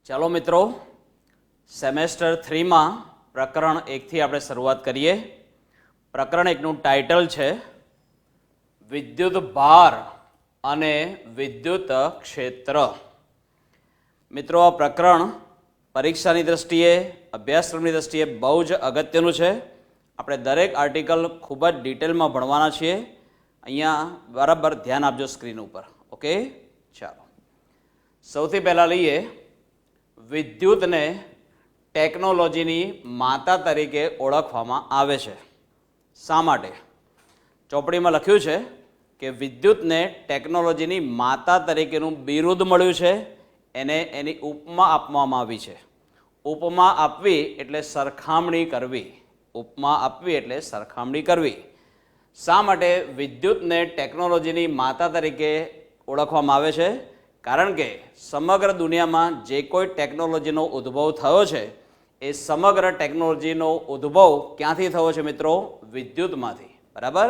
ચાલો મિત્રો, સેમેસ્ટર 3માં પ્રકરણ 1થી આપણે શરૂઆત કરીએ. પ્રકરણ 1નું ટાઇટલ છે વિદ્યુત ભાર અને વિદ્યુત ક્ષેત્ર. મિત્રો, આ પ્રકરણ પરીક્ષાની દ્રષ્ટિએ, અભ્યાસક્રમની દ્રષ્ટિએ બહુ જ અગત્યનું છે. આપણે દરેક આર્ટિકલ ખૂબ જ ડિટેલમાં ભણવાના છીએ. અહીંયા બરાબર ધ્યાન આપજો સ્ક્રીન ઉપર. ઓકે, ચાલો સૌથી પહેલાં લઈએ વિદ્યુતને ટેકનોલોજીની માતા તરીકે ઓળખવામાં આવે છે. શા માટે? ચોપડીમાં લખ્યું છે કે વિદ્યુતને ટેકનોલોજીની માતા તરીકેનું બિરુદ મળ્યું છે. એને એની ઉપમા આપવામાં આવી છે. ઉપમા આપવી એટલે સરખામણી કરવી. ઉપમા આપવી એટલે સરખામણી કરવી. શા માટે વિદ્યુતને ટેકનોલોજીની માતા તરીકે ઓળખવામાં આવે છે? કારણ કે સમગ્ર દુનિયામાં જે કોઈ ટેકનોલોજીનો ઉદ્ભવ થયો છે એ સમગ્ર ટેકનોલોજીનો ઉદ્ભવ ક્યાંથી થયો છે મિત્રો? વિદ્યુતમાંથી. બરાબર?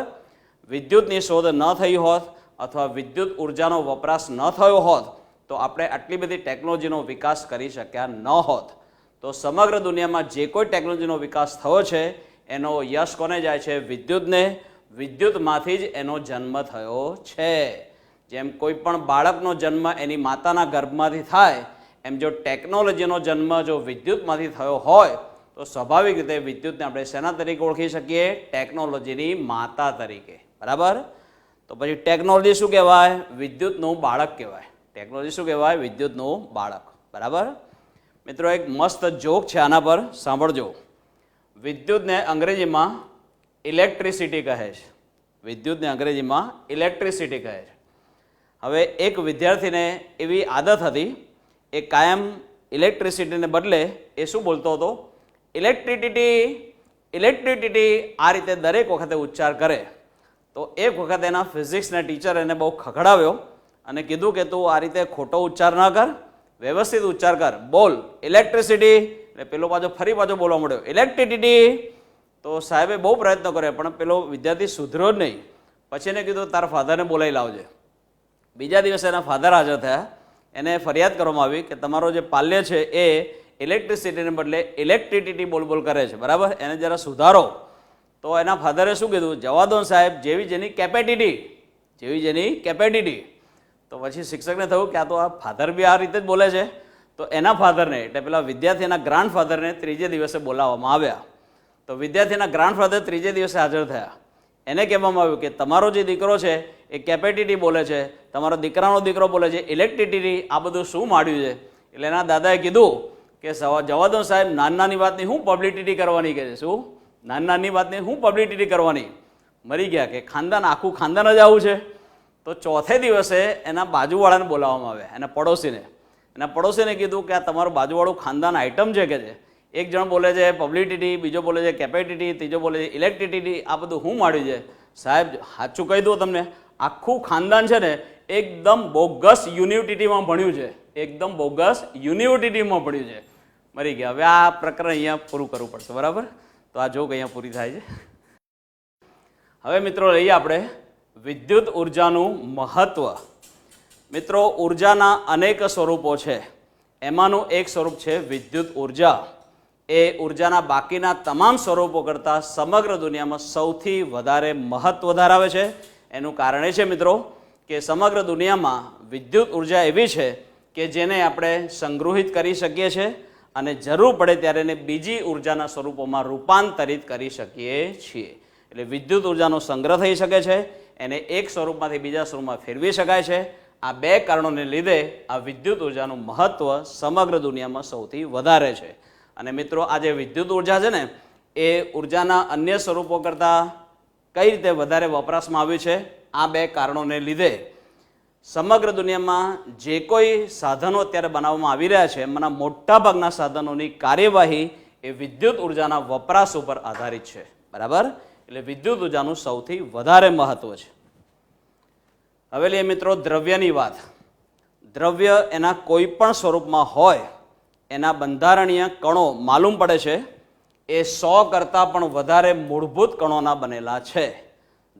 વિદ્યુતની શોધ ન થઈ હોત અથવા વિદ્યુત ઉર્જાનો વપરાશ ન થયો હોત તો આપણે આટલી બધી ટેકનોલોજીનો વિકાસ કરી શક્યા ન હોત. તો સમગ્ર દુનિયામાં જે કોઈ ટેકનોલોજીનો વિકાસ થયો છે એનો યશ કોને જાય છે? વિદ્યુતને. વિદ્યુતમાંથી જ એનો જન્મ થયો છે. જેમ કોઈ પણ બાળકનો જન્મ એની માતાના ગર્ભમાંથી થાય એમ જો ટેકનોલોજીનો જન્મ જો વિદ્યુતમાંથી થયો હોય તો સ્વાભાવિક રીતે વિદ્યુતને આપણે શેના તરીકે ઓળખી શકીએ? ટેકનોલોજીની માતા તરીકે. બરાબર? તો પછી ટેકનોલોજી શું કહેવાય? વિદ્યુતનું બાળક કહેવાય. ટેકનોલોજી શું કહેવાય? વિદ્યુતનું બાળક. બરાબર? મિત્રો, એક મસ્ત જોક છે આના પર, સાંભળજો. વિદ્યુતને અંગ્રેજીમાં ઇલેક્ટ્રિસિટી કહે છે. વિદ્યુતને અંગ્રેજીમાં ઇલેક્ટ્રિસિટી કહે છે. હવે એક વિદ્યાર્થીને એવી આદત હતી, એ કાયમ ઇલેક્ટ્રિસિટીને બદલે એ શું બોલતો હતો? ઇલેક્ટ્રિસિટી, ઇલેક્ટ્રિસિટી, આ રીતે દરેક વખતે ઉચ્ચાર કરે. તો એક વખત એના ફિઝિક્સના ટીચર એને બહુ ખખડાવ્યો અને કીધું કે તું આ રીતે ખોટો ઉચ્ચાર ન કર, વ્યવસ્થિત ઉચ્ચાર કર, બોલ ઇલેક્ટ્રિસિટી. એટલે પેલો ફરી પાછો બોલવા મળ્યો ઇલેક્ટ્રિસિટી. તો સાહેબે બહુ પ્રયત્ન કર્યો પણ પેલો વિદ્યાર્થી સુધર્યો જ નહીં. પછી એને કીધું તારા ફાધરને બોલાવી લાવજે. બીજા દિવસે એના ફાધર હાજર થયા. એને ફરિયાદ કરવામાં આવી કે તમારો જે પાલ્ય છે એ ઇલેક્ટ્રિસિટીને બદલે ઇલેક્ટ્રિસિટી બોલ કરે છે. બરાબર? એને જરા સુધારો. તો એના ફાધરે શું કીધું? જવા દો સાહેબ, જેવી જેની કેપેસિટી, જેવી જેની કેપેસિટી. તો પછી શિક્ષકને થયું કે આ તો આ ફાધર બી આ રીતે જ બોલે છે. તો એના ફાધરને એટલે પેલા વિદ્યાર્થીના ગ્રાન્ડ ફાધરને ત્રીજે દિવસે બોલાવવામાં આવ્યા. તો વિદ્યાર્થીના ગ્રાન્ડ ફાધર ત્રીજે દિવસે હાજર થયા. એને કહેવામાં આવ્યું કે તમારો જે દીકરો છે એ કેપેસિટી બોલે છે, તમારો દીકરાનો દીકરો બોલે છે ઇલેક્ટ્રિસિટી, આ બધું શું માંડ્યું છે? એટલે એના દાદાએ કીધું કે જવા દો સાહેબ, નાની વાતની હું પબ્લિસિટી કરવાની કહે છે. શું નાની વાતની હું પબ્લિસિટી કરવાની? મરી ગયા કે ખાનદાન, આખું ખાનદાન જ આવું છે. તો ચોથે દિવસે એના બાજુવાળાને બોલાવવામાં આવ્યા, એના પડોશીને. એના પડોશીને કીધું કે આ તમારું બાજુવાળું ખાનદાન આઇટમ છે કે છે. એક જણ બોલે છે પબ્લિસિટી, બીજો બોલે છે કેપેસિટી, ત્રીજો બોલે છે ઇલેક્ટ્રિસિટી, આ બધું હું માંડ્યું છે? સાહેબ સાચું કહી દઉં તમને, આખું ખાનદાન છે ને એકદમ બોગસ યુનિવર્સિટીમાં ભણ્યું છે. એકદમ બોગસ યુનિવર્સિટીમાં ભણ્યું છે. મરી ગયા. હવે આ પ્રકરણ અહીંયા પૂરું કરવું પડશે. બરાબર? તો આ જોક અહીંયા પૂરી થાય છે. હવે મિત્રો લઈએ આપણે વિદ્યુત ઉર્જાનું મહત્વ. મિત્રો, ઉર્જાના અનેક સ્વરૂપો છે. એમાંનું એક સ્વરૂપ છે વિદ્યુત ઉર્જા. એ ઉર્જાના બાકીના તમામ સ્વરૂપો કરતાં સમગ્ર દુનિયામાં સૌથી વધારે મહત્વ ધરાવે છે. એનું કારણ એ છે મિત્રો કે સમગ્ર દુનિયામાં વિદ્યુત ઉર્જા એવી છે કે જેને આપણે સંગ્રહિત કરી શકીએ છીએ અને જરૂર પડે ત્યારે એને બીજી ઉર્જાના સ્વરૂપોમાં રૂપાંતરિત કરી શકીએ છીએ. એટલે વિદ્યુત ઉર્જાનો સંગ્રહ થઈ શકે છે, એને એક સ્વરૂપમાંથી બીજા સ્વરૂપમાં ફેરવી શકાય છે. આ બે કારણોને લીધે આ વિદ્યુત ઉર્જાનું મહત્વ સમગ્ર દુનિયામાં સૌથી વધારે છે. અને મિત્રો, આ જે વિદ્યુત ઉર્જા છે ને એ ઉર્જાના અન્ય સ્વરૂપો કરતાં કઈ રીતે વધારે વપરાશમાં આવ્યું છે? આ બે કારણોને લીધે. સમગ્ર દુનિયામાં જે કોઈ સાધનો અત્યારે બનાવવામાં આવી રહ્યા છે એમાંના મોટાભાગના સાધનોની કાર્યવાહી એ વિદ્યુત ઉર્જાના વપરાશ ઉપર આધારિત છે. બરાબર? એટલે વિદ્યુત ઉર્જાનું સૌથી વધારે મહત્વ છે. હવે લઈએ મિત્રો દ્રવ્યની વાત. દ્રવ્ય એના કોઈ પણ સ્વરૂપમાં હોય એના બંધારણીય કણો માલુમ પડે છે એ 100 કરતાં પણ વધારે મૂળભૂત કણોના બનેલા છે.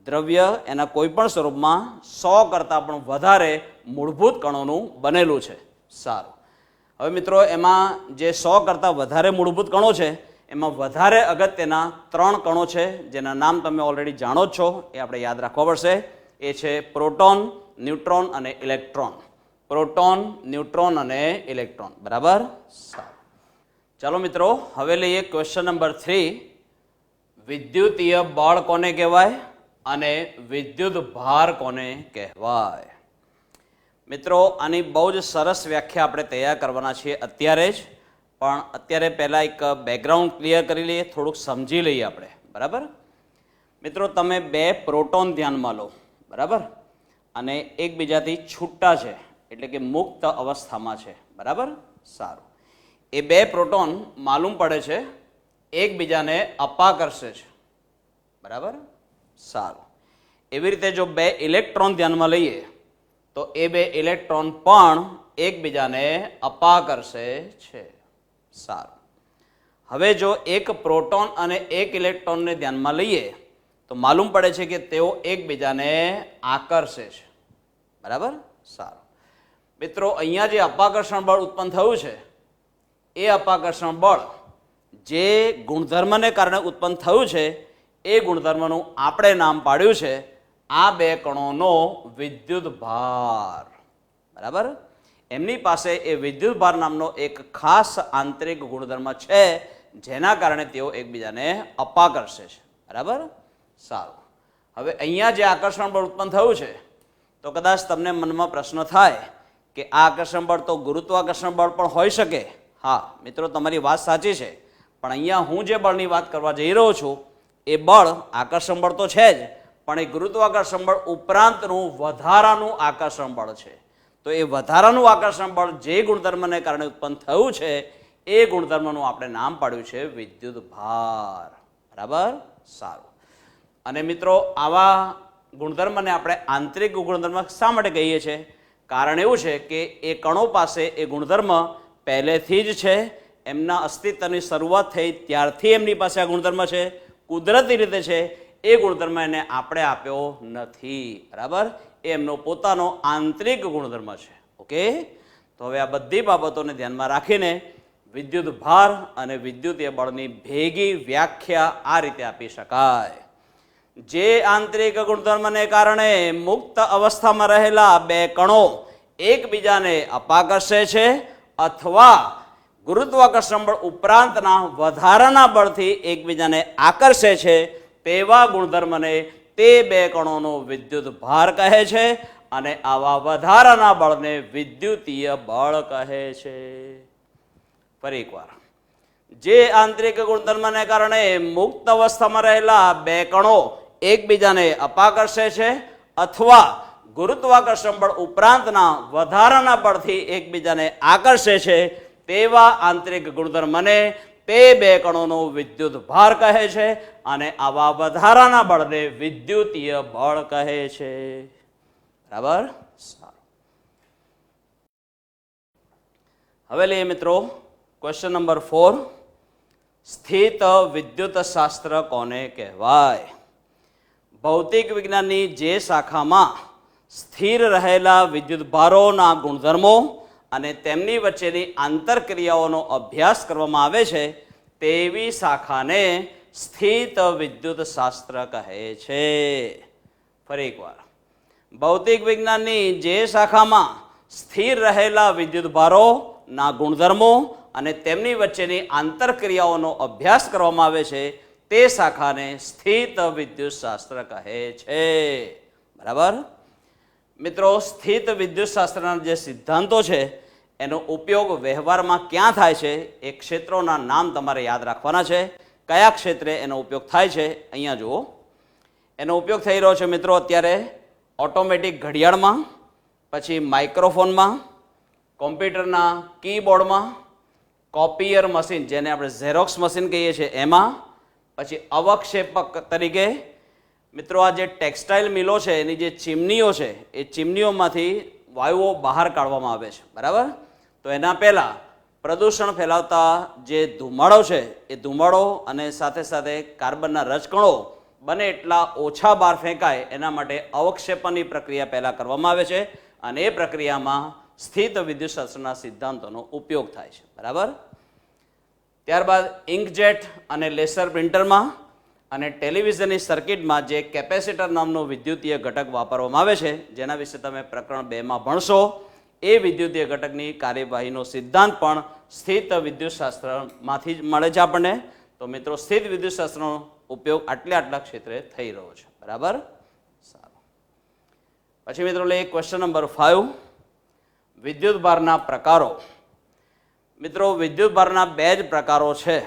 દ્રવ્ય એના કોઈ પણ સ્વરૂપમાં 100 કરતાં પણ વધારે મૂળભૂત કણોનું બનેલું છે. સારું. હવે મિત્રો એમાં જે 100 કરતાં વધારે મૂળભૂત કણો છે એમાં વધારે અગત્યના 3 કણો છે જેના નામ તમે ઓલરેડી જાણો જ છો, એ આપણે યાદ રાખવા પડશે. એ છે પ્રોટોન, ન્યુટ્રોન અને ઇલેક્ટ્રોન. પ્રોટોન, ન્યુટ્રોન અને ઇલેક્ટ્રોન. બરાબર. ચાલો મિત્રો હવે લઈએ ક્વેશ્ચન નંબર 3. વિદ્યુતીય બળ કોને કહેવાય અને વિદ્યુત ભાર કોને કહેવાય? મિત્રો આની બહુ જ સરસ વ્યાખ્યા આપણે તૈયાર કરવાના છીએ અત્યારે જ, પણ અત્યારે પહેલાં એક બેકગ્રાઉન્ડ ક્લિયર કરી લઈએ, થોડુંક સમજી લઈએ આપણે. બરાબર. મિત્રો તમે 2 પ્રોટોન ધ્યાનમાં લો. બરાબર. અને એકબીજાથી છૂટા છે એટલે કે મુક્ત અવસ્થામાં છે. બરાબર. સારું. એ 2 પ્રોટોન માલુમ પડે છે એકબીજાને અપાકર્ષે છે. બરાબર. સારું. એવી રીતે જો 2 ઇલેક્ટ્રોન ધ્યાનમાં લઈએ તો એ 2 ઇલેક્ટ્રોન પણ એકબીજાને અપાકર્ષે છે. સારું. હવે જો એક પ્રોટોન અને એક ઇલેક્ટ્રોનને ધ્યાનમાં લઈએ તો માલુમ પડે છે કે તેઓ એકબીજાને આકર્ષે છે. બરાબર. સારું. મિત્રો અહીંયા જે અપાકર્ષણ બળ ઉત્પન્ન થયું છે એ અપાકર્ષણ બળ જે ગુણધર્મને કારણે ઉત્પન્ન થયું છે એ ગુણધર્મનું આપણે નામ પાડ્યું છે આ 2 કણોનો વિદ્યુત ભાર. બરાબર. એમની પાસે એ વિદ્યુત ભાર નામનો એક ખાસ આંતરિક ગુણધર્મ છે જેના કારણે તેઓ એકબીજાને અપાકર્ષે છે. બરાબર. સારું. હવે અહીંયા જે આકર્ષણ બળ ઉત્પન્ન થયું છે તો કદાચ તમને મનમાં પ્રશ્ન થાય કે આ આકર્ષણ બળ તો ગુરુત્વાકર્ષણ બળ પણ હોઈ શકે. હા મિત્રો તમારી વાત સાચી છે, પણ અહીંયા હું જે બળની વાત કરવા જઈ રહ્યો છું એ બળ આકર્ષણ બળ તો છે જ, પણ એ ગુરુત્વાકર્ષણ બળ ઉપરાંતનું વધારાનું આકર્ષણ બળ છે. તો એ વધારાનું આકર્ષણ બળ જે ગુણધર્મને કારણે ઉત્પન્ન થયું છે એ ગુણધર્મનું આપણે નામ પાડ્યું છે વિદ્યુત ભાર. બરાબર. સારું. અને મિત્રો આવા ગુણધર્મને આપણે આંતરિક ગુણધર્મ શા માટે કહીએ છીએ? કારણ એવું છે કે એ કણો પાસે એ ગુણધર્મ પહેલેથી જ છે. એમના અસ્તિત્વની શરૂઆત થઈ ત્યારથી એમની પાસે આ ગુણધર્મ છે, કુદરતી રીતે છે. એ ગુણધર્મ એને આપણે આપ્યો નથી. બરાબર. એ એમનો પોતાનો આંતરિક ગુણધર્મ છે. ઓકે. તો હવે આ બધી બાબતોને ધ્યાનમાં રાખીને વિદ્યુત ભાર અને વિદ્યુતીય બળની ભેગી વ્યાખ્યા આ રીતે આપી શકાય. જે આંતરિક ગુણધર્મને કારણે મુક્ત અવસ્થામાં રહેલા 2 કણો એકબીજાને અપાકર્ષે છે અથવા ગુરુત્વાકર્ષણ બળ ઉપરાંતના વધારાના બળથી એકબીજાને આકર્ષે છે તેવા ગુણધર્મને તે 2 કણોનો વિદ્યુત ભાર કહે છે અને આવા વધારાના બળને વિદ્યુતીય બળ કહે છે. ફરી એકવાર, જે આંતરિક ગુણધર્મને કારણે મુક્ત અવસ્થામાં રહેલા 2 કણો એકબીજાને અપાકર્ષે છે અથવા ગુરુત્વાકર્ષણ બળ ઉપરાંતના વધારાના બળથી એકબીજાને આકર્ષે છે તેવા આંતરિક ગુણધર્મને તે 2 કણોનો વિદ્યુત ભાર કહે છે અને આવા વધારાના બળને વિદ્યુતીય બળ કહે છે. બરાબર. સારું. હવે લઈએ મિત્રો ક્વેશ્ચન નંબર 4. સ્થિત વિદ્યુત શાસ્ત્ર કોને કહેવાય? ભૌતિક વિજ્ઞાનની જે શાખામાં સ્થિર રહેલા વિદ્યુત ભારોના ગુણધર્મો અને તેમની વચ્ચેની આંતરક્રિયાઓનો અભ્યાસ કરવામાં આવે છે તેવી શાખાને સ્થિત વિદ્યુત શાસ્ત્ર કહે છે. ફરી એકવાર, ભૌતિક વિજ્ઞાનની જે શાખામાં સ્થિર રહેલા વિદ્યુત ભારોના ગુણધર્મો અને તેમની વચ્ચેની આંતરક્રિયાઓનો અભ્યાસ કરવામાં આવે છે તે શાખાને સ્થિત વિદ્યુત શાસ્ત્ર કહે છે. બરાબર. મિત્રો સ્થિત વિદ્યુત શાસ્ત્રના જે સિદ્ધાંતો છે એનો ઉપયોગ વ્યવહારમાં ક્યાં થાય છે એ ક્ષેત્રોના નામ તમારે યાદ રાખવાના છે. કયા ક્ષેત્રે એનો ઉપયોગ થાય છે અહીંયા જુઓ. એનો ઉપયોગ થઈ રહ્યો છે મિત્રો અત્યારે ઓટોમેટિક ઘડિયાળમાં, પછી માઇક્રોફોનમાં, કોમ્પ્યુટરના કીબોર્ડમાં, કોપિયર મશીન જેને આપણે ઝેરોક્સ મશીન કહીએ છીએ એમાં, પછી અવક્ષેપક તરીકે મિત્રો આ જે ટેક્સટાઇલ મિલો છે એની જે ચીમનીઓ છે એ ચીમનીઓમાંથી વાયુઓ બહાર કાઢવામાં આવે છે. બરાબર. તો એના પહેલાં પ્રદૂષણ ફેલાવતા જે ધુમાડો છે એ ધુમાડો અને સાથે સાથે કાર્બનના રજકણો બને એટલા ઓછા બહાર ફેંકાય એના માટે અવક્ષેપણની પ્રક્રિયા પહેલાં કરવામાં આવે છે અને એ પ્રક્રિયામાં સ્થિત વિદ્યુતશાસ્ત્રના સિદ્ધાંતોનો ઉપયોગ થાય છે. બરાબર. ત્યારબાદ ઇન્કજેટ અને લેસર પ્રિન્ટરમાં અને ટેલિવિઝનની સર્કિટમાં જે કેપેસિટર નામનો વિદ્યુતીય ઘટક વાપરવામાં આવે છે, જેના વિશે તમે પ્રકરણ 2માં ભણશો, એ વિદ્યુતીય ઘટકની કાર્યવાહીનો સિદ્ધાંત પણ સ્થિત વિદ્યુતશાસ્ત્રમાંથી જ મળે છે આપણને. તો મિત્રો, સ્થિત વિદ્યુતશાસ્ત્રનો ઉપયોગ આટલા ક્ષેત્રે થઈ રહ્યો છે. બરાબર. સારું. પછી મિત્રો લઈએ ક્વેશ્ચન નંબર 5, વિદ્યુતભારના પ્રકારો. મિત્રો, વિદ્યુતભારના 2 જ પ્રકારો છે.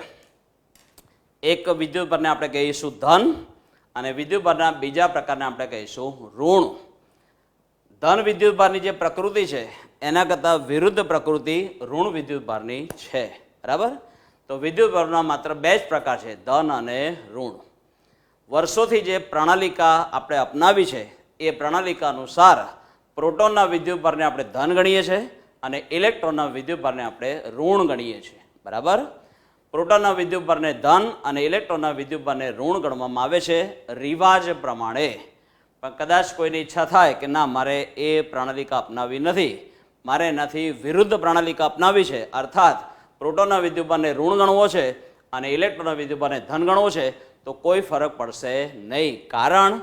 એક વિદ્યુતભારને આપણે કહીશું ધન, અને વિદ્યુતભારના બીજા પ્રકારને આપણે કહીશું ઋણ. ધન વિદ્યુતભારની જે પ્રકૃતિ છે એના કરતાં વિરુદ્ધ પ્રકૃતિ ઋણ વિદ્યુતભારની છે. બરાબર. તો વિદ્યુતભારના માત્ર 2 જ પ્રકાર છે, ધન અને ઋણ. વર્ષોથી જે પ્રણાલિકા આપણે અપનાવી છે એ પ્રણાલિકા અનુસાર પ્રોટોનના વિદ્યુતભારને આપણે ધન ગણીએ છીએ અને ઇલેક્ટ્રોનના વિદ્યુતભારને આપણે ઋણ ગણીએ છીએ. બરાબર. પ્રોટોનના વિદ્યુતભારને ધન અને ઇલેક્ટ્રોનના વિદ્યુતભારને ઋણ ગણવામાં આવે છે રિવાજ પ્રમાણે. પણ કદાચ કોઈની ઈચ્છા થાય કે ના, મારે એ પ્રણાલિકા અપનાવી નથી, મારે એનાથી વિરુદ્ધ પ્રણાલિકા અપનાવી છે, અર્થાત પ્રોટોનના વિદ્યુતભારને ઋણ ગણવો છે અને ઇલેક્ટ્રોનના વિદ્યુતભારને ધન ગણવો છે, તો કોઈ ફરક પડશે નહીં. કારણ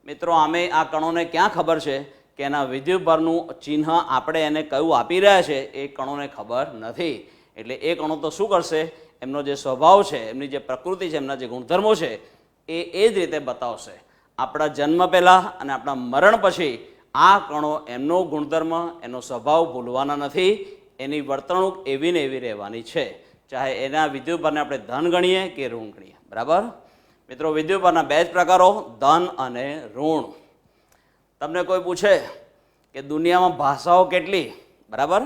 મિત્રો, આમે આ કણોને ક્યાં ખબર છે કે એના વિદ્યુતભારનું ચિહ્ન આપણે એને કયું આપી રહ્યા છે એ કણોને ખબર નથી. એટલે એ કણો તો શું કરશે, એમનો જે સ્વભાવ છે, એમની જે પ્રકૃતિ છે, એમના જે ગુણધર્મો છે એ જ રીતે બતાવશે. આપણા જન્મ પહેલાં અને આપણા મરણ પછી આ કણો એમનો ગુણધર્મ, એનો સ્વભાવ ભૂલવાના નથી. એની વર્તણૂક એવી ને એવી રહેવાની છે, ચાહે એના વિદ્યુતભારને આપણે ધન ગણીએ કે ઋણ ગણીએ. બરાબર. મિત્રો, વિદ્યુતભારના 2 જ પ્રકારો, ધન અને ઋણ. તમને કોઈ પૂછે કે દુનિયામાં ભાષાઓ કેટલી, બરાબર,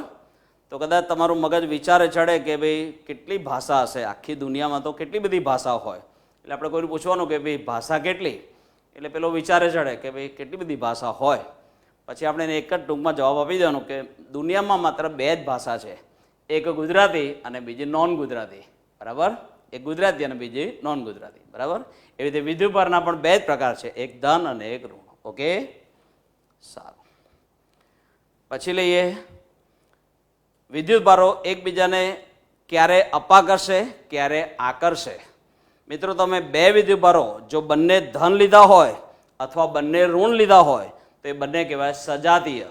તો કદાચ તમારું મગજ વિચારે ચડે કે ભાઈ કેટલી ભાષા હશે, આખી દુનિયામાં તો કેટલી બધી ભાષાઓ હોય. એટલે આપણે કોઈને પૂછવાનું કે ભાઈ ભાષા કેટલી, એટલે પેલો વિચારે ચડે કે ભાઈ કેટલી બધી ભાષા હોય. પછી આપણે એને એક જ ટૂંકમાં જવાબ આપી દેવાનો કે દુનિયામાં માત્ર 2 જ ભાષા છે, એક ગુજરાતી અને બીજી નોન ગુજરાતી. બરાબર. એક ગુજરાતી અને બીજી નોન ગુજરાતી. બરાબર. એવી રીતે વિદ્યુતભારના પણ 2 જ પ્રકાર છે, એક ધન અને એક ઋણ. ઓકે. સારું. પછી લઈએ વિદ્યુતભારો એકબીજાને ક્યારે અપાકર્ષે, ક્યારે આકર્ષે. મિત્રો, તમે 2 વિદ્યુતભારો જો બંને ધન લીધા હોય અથવા બંને ઋણ લીધા હોય તો એ બંને કહેવાય સજાતીય.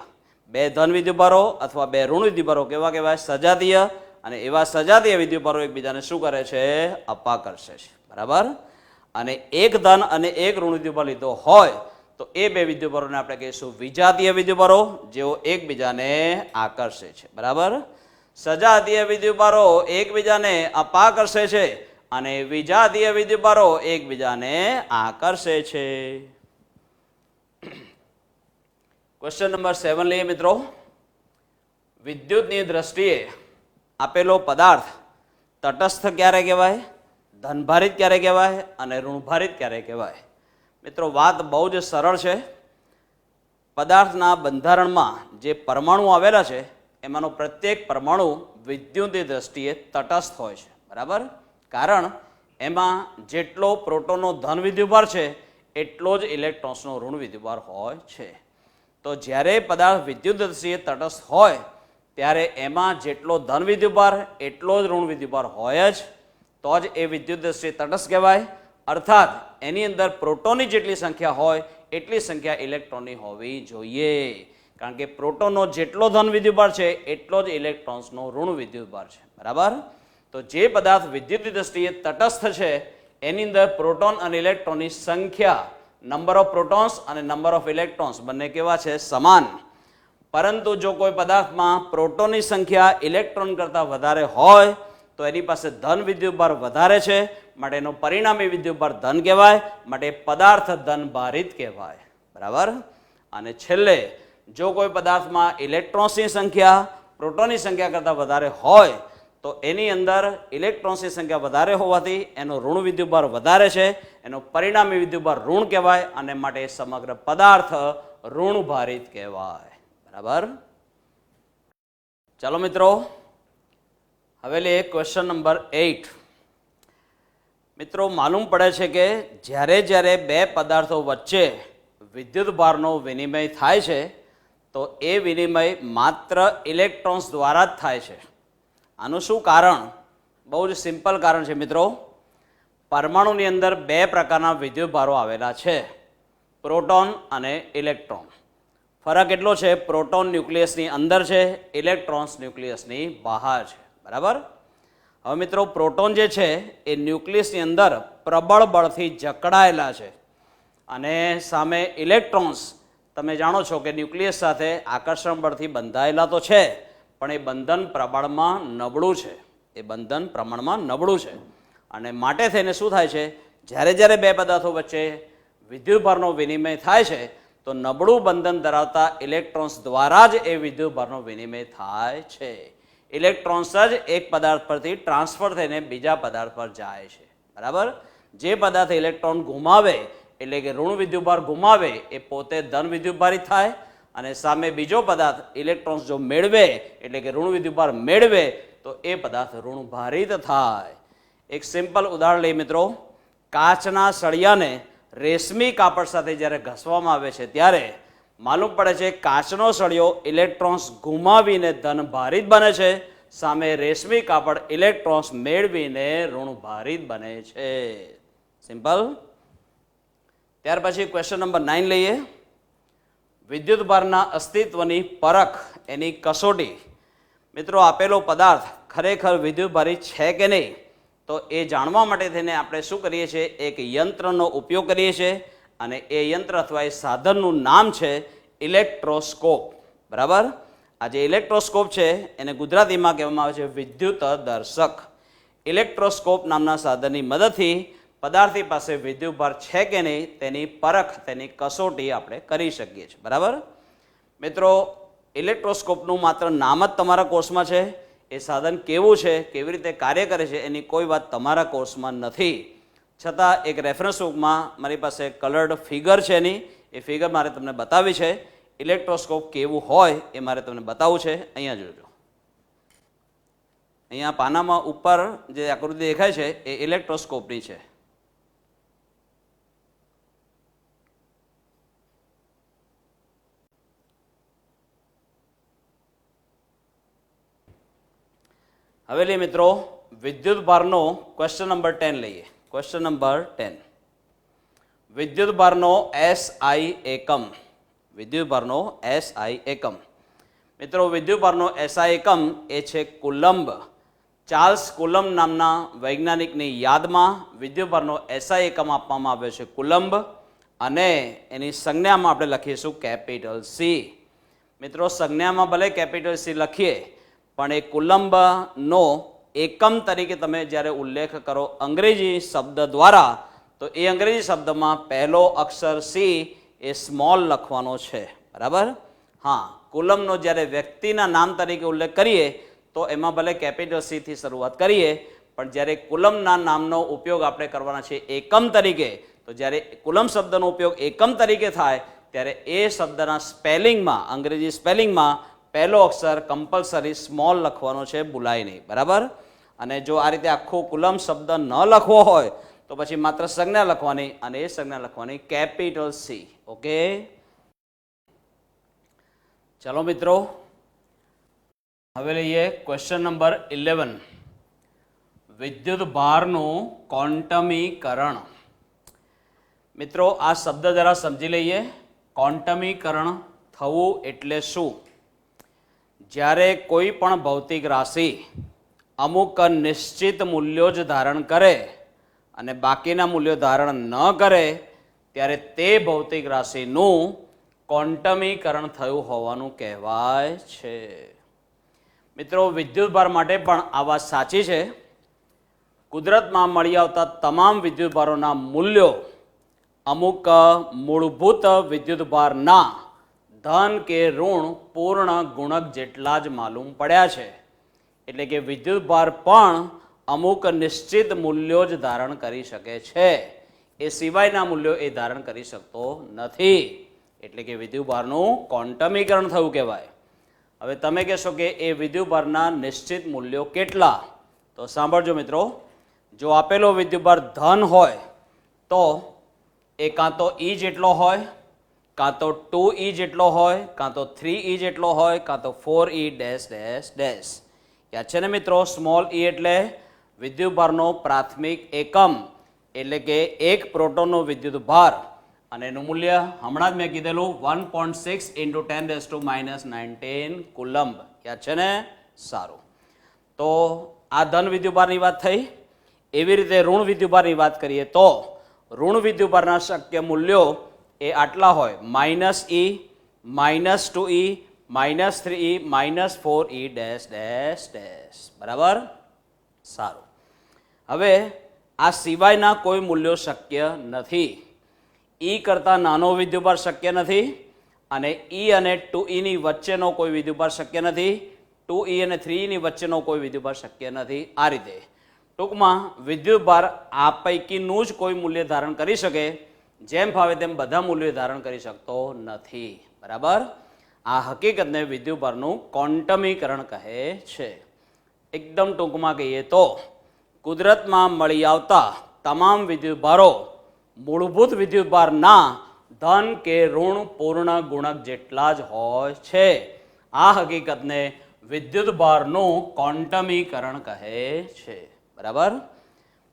2 ધન વિદ્યુતભારો અથવા 2 ઋણ વિદ્યુતભારો કેવા કહેવાય? સજાતીય. અને એવા સજાતીય વિદ્યુતભારો એકબીજાને શું કરે છે? અપાકર્ષે છે. બરાબર. અને એક ધન અને એક ઋણ વિદ્યુતભાર લીધો હોય તો એ 2 વિદ્યુતભારોને આપણે કહીશું વિજાતીય વિદ્યુતભારો, જેઓ એકબીજાને આકર્ષે છે. બરાબર. સજાતીય વિદ્યુતભારો એકબીજાને અપાકર્ષે છે અને વિજાતીય વિદ્યુતભારો એકબીજાને આકર્ષે છે. ક્વેશ્ચન નંબર 7 લઈએ મિત્રો. વિદ્યુતની દ્રષ્ટિએ આપેલો પદાર્થ તટસ્થ ક્યારે કહેવાય, ધનભારિત ક્યારે કહેવાય અને ઋણભારિત ક્યારે કહેવાય? મિત્રો, વાત બહુ જ સરળ છે. પદાર્થના બંધારણમાં જે પરમાણુ આવેલા છે એમાંનો પ્રત્યેક પરમાણુ વિદ્યુતની દ્રષ્ટિએ તટસ્થ હોય છે. બરાબર. કારણ એમાં જેટલો પ્રોટોનનો ધન વિદ્યુતભાર છે એટલો જ ઇલેક્ટ્રોન્સનો ઋણ વિદ્યુતભાર હોય છે. તો જ્યારે પદાર્થ વિદ્યુત દ્રષ્ટિએ તટસ્થ હોય ત્યારે એમાં જેટલો ધન વિદ્યુતભાર એટલો જ ઋણ વિદ્યુતભાર હોય જ, તો જ એ વિદ્યુત દ્રષ્ટિએ તટસ્થ કહેવાય. અર્થાત એની અંદર પ્રોટોનની જેટલી સંખ્યા હોય એટલી સંખ્યા ઇલેક્ટ્રોનની હોવી જોઈએ. કારણ કે પ્રોટોનનો જેટલો ધન વિદ્યુતભાર છે એટલો જ ઇલેક્ટ્રોન્સનો ઋણ વિદ્યુતભાર છે. બરાબર. તો જે પદાર્થ વિદ્યુતની દ્રષ્ટિએ તટસ્થ છે એની અંદર પ્રોટોન અને ઇલેક્ટ્રોનની સંખ્યા, નંબર ઓફ પ્રોટોન્સ અને નંબર ઓફ ઇલેક્ટ્રોન્સ બંને કેવા છે? સમાન. પરંતુ જો કોઈ પદાર્થમાં પ્રોટોનની સંખ્યા ઇલેક્ટ્રોન કરતાં વધારે હોય તો એની પાસે ધન વિદ્યુતભાર વધારે છે, માટે એનો પરિણામી વિદ્યુતભાર ધન કહેવાય, માટે પદાર્થ ધનભારિત કહેવાય. બરાબર. અને છેલ્લે જો કોઈ પદાર્થમાં ઇલેક્ટ્રોન્સની સંખ્યા પ્રોટોનની સંખ્યા કરતાં વધારે હોય તો એની અંદર ઇલેક્ટ્રોન્સની સંખ્યા વધારે હોવાથી એનો ઋણ વિદ્યુતભાર વધારે છે, એનો પરિણામી વિદ્યુતભાર ઋણ કહેવાય અને માટે સમગ્ર પદાર્થ ઋણભારિત કહેવાય. બરાબર. ચાલો મિત્રો, હવે લે ક્વેશ્ચન નંબર 8. મિત્રો, માલુમ પડે છે કે જ્યારે જ્યારે 2 પદાર્થો વચ્ચે વિદ્યુતભારનો વિનિમય થાય છે તો એ વિનિમય માત્ર ઇલેક્ટ્રોન્સ દ્વારા જ થાય છે. આનું શું કારણ? બહુ જ સિમ્પલ કારણ છે મિત્રો. પરમાણુની અંદર બે પ્રકારના વિદ્યુતભારો આવેલા છે, પ્રોટોન અને ઇલેક્ટ્રોન. ફરક એટલો છે, પ્રોટોન ન્યુક્લિયસની અંદર છે, ઇલેક્ટ્રોન્સ ન્યુક્લિયસની બહાર છે. બરાબર. હવે મિત્રો, પ્રોટોન જે છે એ ન્યુક્લિયસની અંદર પ્રબળ બળથી જકડાયેલા છે અને સામે ઇલેક્ટ્રોન્સ તમે જાણો છો કે ન્યુક્લિયસ સાથે આકર્ષણ બળથી બંધાયેલા તો છે, પણ એ બંધન પ્રમાણમાં નબળું છે. એ બંધન પ્રમાણમાં નબળું છે અને માટે થઈને શું થાય છે, જ્યારે જ્યારે બે પદાર્થો વચ્ચે વિદ્યુતભારનો વિનિમય થાય છે તો નબળું બંધન ધરાવતા ઇલેક્ટ્રોન્સ દ્વારા જ એ વિદ્યુતભારનો વિનિમય થાય છે. ઇલેક્ટ્રોન્સ જ એક પદાર્થ પરથી ટ્રાન્સફર થઈને બીજા પદાર્થ પર જાય છે. બરાબર. જે પદાર્થ ઇલેક્ટ્રોન ગુમાવે એટલે કે ઋણ વિદ્યુતભાર ગુમાવે એ પોતે ધન વિદ્યુતભારિત થાય અને સામે બીજો પદાર્થ ઇલેક્ટ્રોન્સ જો મેળવે એટલે કે ઋણ વિદ્યુતભાર મેળવે તો એ પદાર્થ ઋણભારિત થાય. એક સિમ્પલ ઉદાહરણ લઈએ મિત્રો. કાચના સળિયાને રેશમી કાપડ સાથે જ્યારે ઘસવામાં આવે છે ત્યારે માલુમ પડે છે કાચનો સળિયો ઇલેક્ટ્રોન્સ ગુમાવીને ધનભારિત બને છે, સામે રેશમી કાપડ ઇલેક્ટ્રોન્સ મેળવીને ઋણભારિત બને છે. સિમ્પલ. ત્યાર પછી ક્વેશ્ચન નંબર 9 લઈએ. વિદ્યુતભારના અસ્તિત્વની પરખ, એની કસોટી. મિત્રો, આપેલો પદાર્થ ખરેખર વિદ્યુતભારી છે કે નહીં તો એ જાણવા માટે થઈને આપણે શું કરીએ છીએ, એક યંત્રનો ઉપયોગ કરીએ છીએ અને એ યંત્ર અથવા એ સાધનનું નામ છે ઇલેક્ટ્રોસ્કોપ. બરાબર. આ જે ઇલેક્ટ્રોસ્કોપ છે એને ગુજરાતીમાં કહેવામાં આવે છે વિદ્યુત દર્શક. ઇલેક્ટ્રોસ્કોપ નામના સાધનની મદદથી પદાર્થની પાસે વિદ્યુતભાર છે કે નહીં તેની પરખ, તેની કસોટી આપણે કરી શકીએ છીએ. બરાબર. મિત્રો, ઇલેક્ટ્રોસ્કોપનું માત્ર નામ જ તમારા કોર્સમાં છે. એ સાધન કેવું છે, કેવી રીતે કાર્ય કરે છે એની કોઈ વાત તમારા કોર્સમાં નથી. છતાં એક રેફરન્સ બુકમાં મારી પાસે કલર્ડ ફિગર છે એની, એ ફિગર મારે તમને બતાવી છે. ઇલેક્ટ્રોસ્કોપ કેવું હોય એ મારે તમને બતાવવું છે. અહીંયા જોજો. અહીંયા પાનામાં ઉપર જે આકૃતિ દેખાય છે એ ઇલેક્ટ્રોસ્કોપની છે. હવે લઈએ મિત્રો વિદ્યુતભારનો ક્વેશ્ચન નંબર 10 લઈએ. Question number 10. વિદ્યુતભારનો SI એકમ. વિદ્યુતભારનો SI એકમ. મિત્રો, વિદ્યુતભારનો SI એકમ એ છે કુલંબ. ચાર્લ્સ કુલંબ નામના વૈજ્ઞાનિકની યાદમાં વિદ્યુતભારનો SI એકમ આપવામાં આવ્યો છે કુલંબ અને એની સંજ્ઞામાં આપણે લખીશું કેપિટલ C. મિત્રો, સંજ્ઞામાં ભલે કેપિટલ C લખીએ પણ એ કુલંબનો એકમ તરીકે તમે જ્યારે ઉલ્લેખ કરો અંગ્રેજી શબ્દ દ્વારા તો એ અંગ્રેજી શબ્દમાં પહેલો અક્ષર C એ સ્મોલ લખવાનો છે. બરાબર. હા, કુલંબનો જ્યારે વ્યક્તિના નામ તરીકે ઉલ્લેખ કરીએ તો એમાં ભલે કેપિટલ C થી શરૂઆત કરીએ પણ જ્યારે કુલંબના નામનો ઉપયોગ આપણે કરવાના છે એકમ તરીકે, તો જ્યારે કુલંબ શબ્દનો ઉપયોગ એકમ તરીકે થાય ત્યારે એ શબ્દના સ્પેલિંગમાં, અંગ્રેજી સ્પેલિંગમાં પહેલો અક્ષર કમ્પલસરી સ્મોલ લખવાનો છે, ભૂલાય નહીં. બરાબર. અને જો આ રીતે આખો કુલંબ શબ્દ ન લખવો હોય તો પછી માત્ર સંજ્ઞા લખવાની અને એ સંજ્ઞા લખવાની કેપિટલ C. ઓકે. ચલો મિત્રો, હવે લઈએ ક્વેશ્ચન નંબર 11. વિદ્યુતભારનું ક્વોન્ટમીકરણ. મિત્રો, આ શબ્દ જરા સમજી લઈએ. ક્વોન્ટમીકરણ થવું એટલે શું? જ્યારે કોઈ પણ ભૌતિક રાશિ અમુક નિશ્ચિત મૂલ્યો જ ધારણ કરે અને બાકીના મૂલ્યો ધારણ ન કરે ત્યારે તે ભૌતિક રાશિનું ક્વોન્ટમીકરણ થયું હોવાનું કહેવાય છે. મિત્રો, વિદ્યુતભાર માટે પણ આ વાત સાચી છે. કુદરતમાં મળી આવતા તમામ વિદ્યુતભારોના મૂલ્યો અમુક મૂળભૂત વિદ્યુતભારના ધન કે ઋણ પૂર્ણ ગુણક જેટલા જ માલુમ પડ્યા છે. એટલે કે વિદ્યુતભાર પણ અમુક નિશ્ચિત મૂલ્યો જ ધારણ કરી શકે છે, એ સિવાયના મૂલ્યો એ ધારણ કરી શકતો નથી. એટલે કે વિદ્યુતભારનું ક્વોન્ટમીકરણ થયું કહેવાય. હવે તમે કહેશો કે એ વિદ્યુતભારના નિશ્ચિત મૂલ્યો કેટલા? તો સાંભળજો મિત્રો. જો આપેલો વિદ્યુતભાર ધન હોય તો એ કાં તો E જેટલો હોય કાં તો 2e જેટલો હોય, કાં તો 3e જેટલો હોય, કાં તો 4e ડેશ ડેશ ડેશ. યાદ છે ને મિત્રો? સ્મોલ e એટલે વિદ્યુતભારનો પ્રાથમિક એકમ, એટલે કે એક પ્રોટોનનો વિદ્યુતભાર, અને એનું મૂલ્ય હમણાં જ મેં કીધેલું 1.6 × 10⁻⁹ કુલમ્બ. યાદ છે ને? સારું. તો આ ધન વિદ્યુતભારની વાત થઈ. એવી રીતે ઋણ વિદ્યુતભારની વાત કરીએ તો ઋણ વિદ્યુતભારના શક્ય મૂલ્યો એ આટલા હોય: -e, -2e, -3e, -4e dash dash dash. બરાબર? સારું. હવે આ સિવાયના કોઈ મૂલ્યો શક્ય નથી. E કરતાં નાનો વિદ્યુતભાર શક્ય નથી, અને E અને 2e ની વચ્ચેનો કોઈ વિદ્યુતભાર શક્ય નથી, 2e અને 3e ની વચ્ચેનો કોઈ વિદ્યુતભાર શક્ય નથી. આ રીતે ટૂંકમાં વિદ્યુતભાર આ પૈકીનું જ કોઈ મૂલ્ય ધારણ કરી શકે, જેમ ફાવે તેમ બધા મૂલ્યો ધારણ કરી શકતો નથી. બરાબર? આ હકીકતને વિદ્યુતભારનું ક્વોન્ટમીકરણ કહે છે. એકદમ ટૂંકમાં કહીએ તો કુદરતમાં મળી આવતા તમામ વિદ્યુતભારો મૂળભૂત વિદ્યુતભારના ધન કે ઋણ પૂર્ણ ગુણક જેટલા જ હોય છે. આ હકીકતને વિદ્યુતભારનું ક્વોન્ટમીકરણ કહે છે. બરાબર?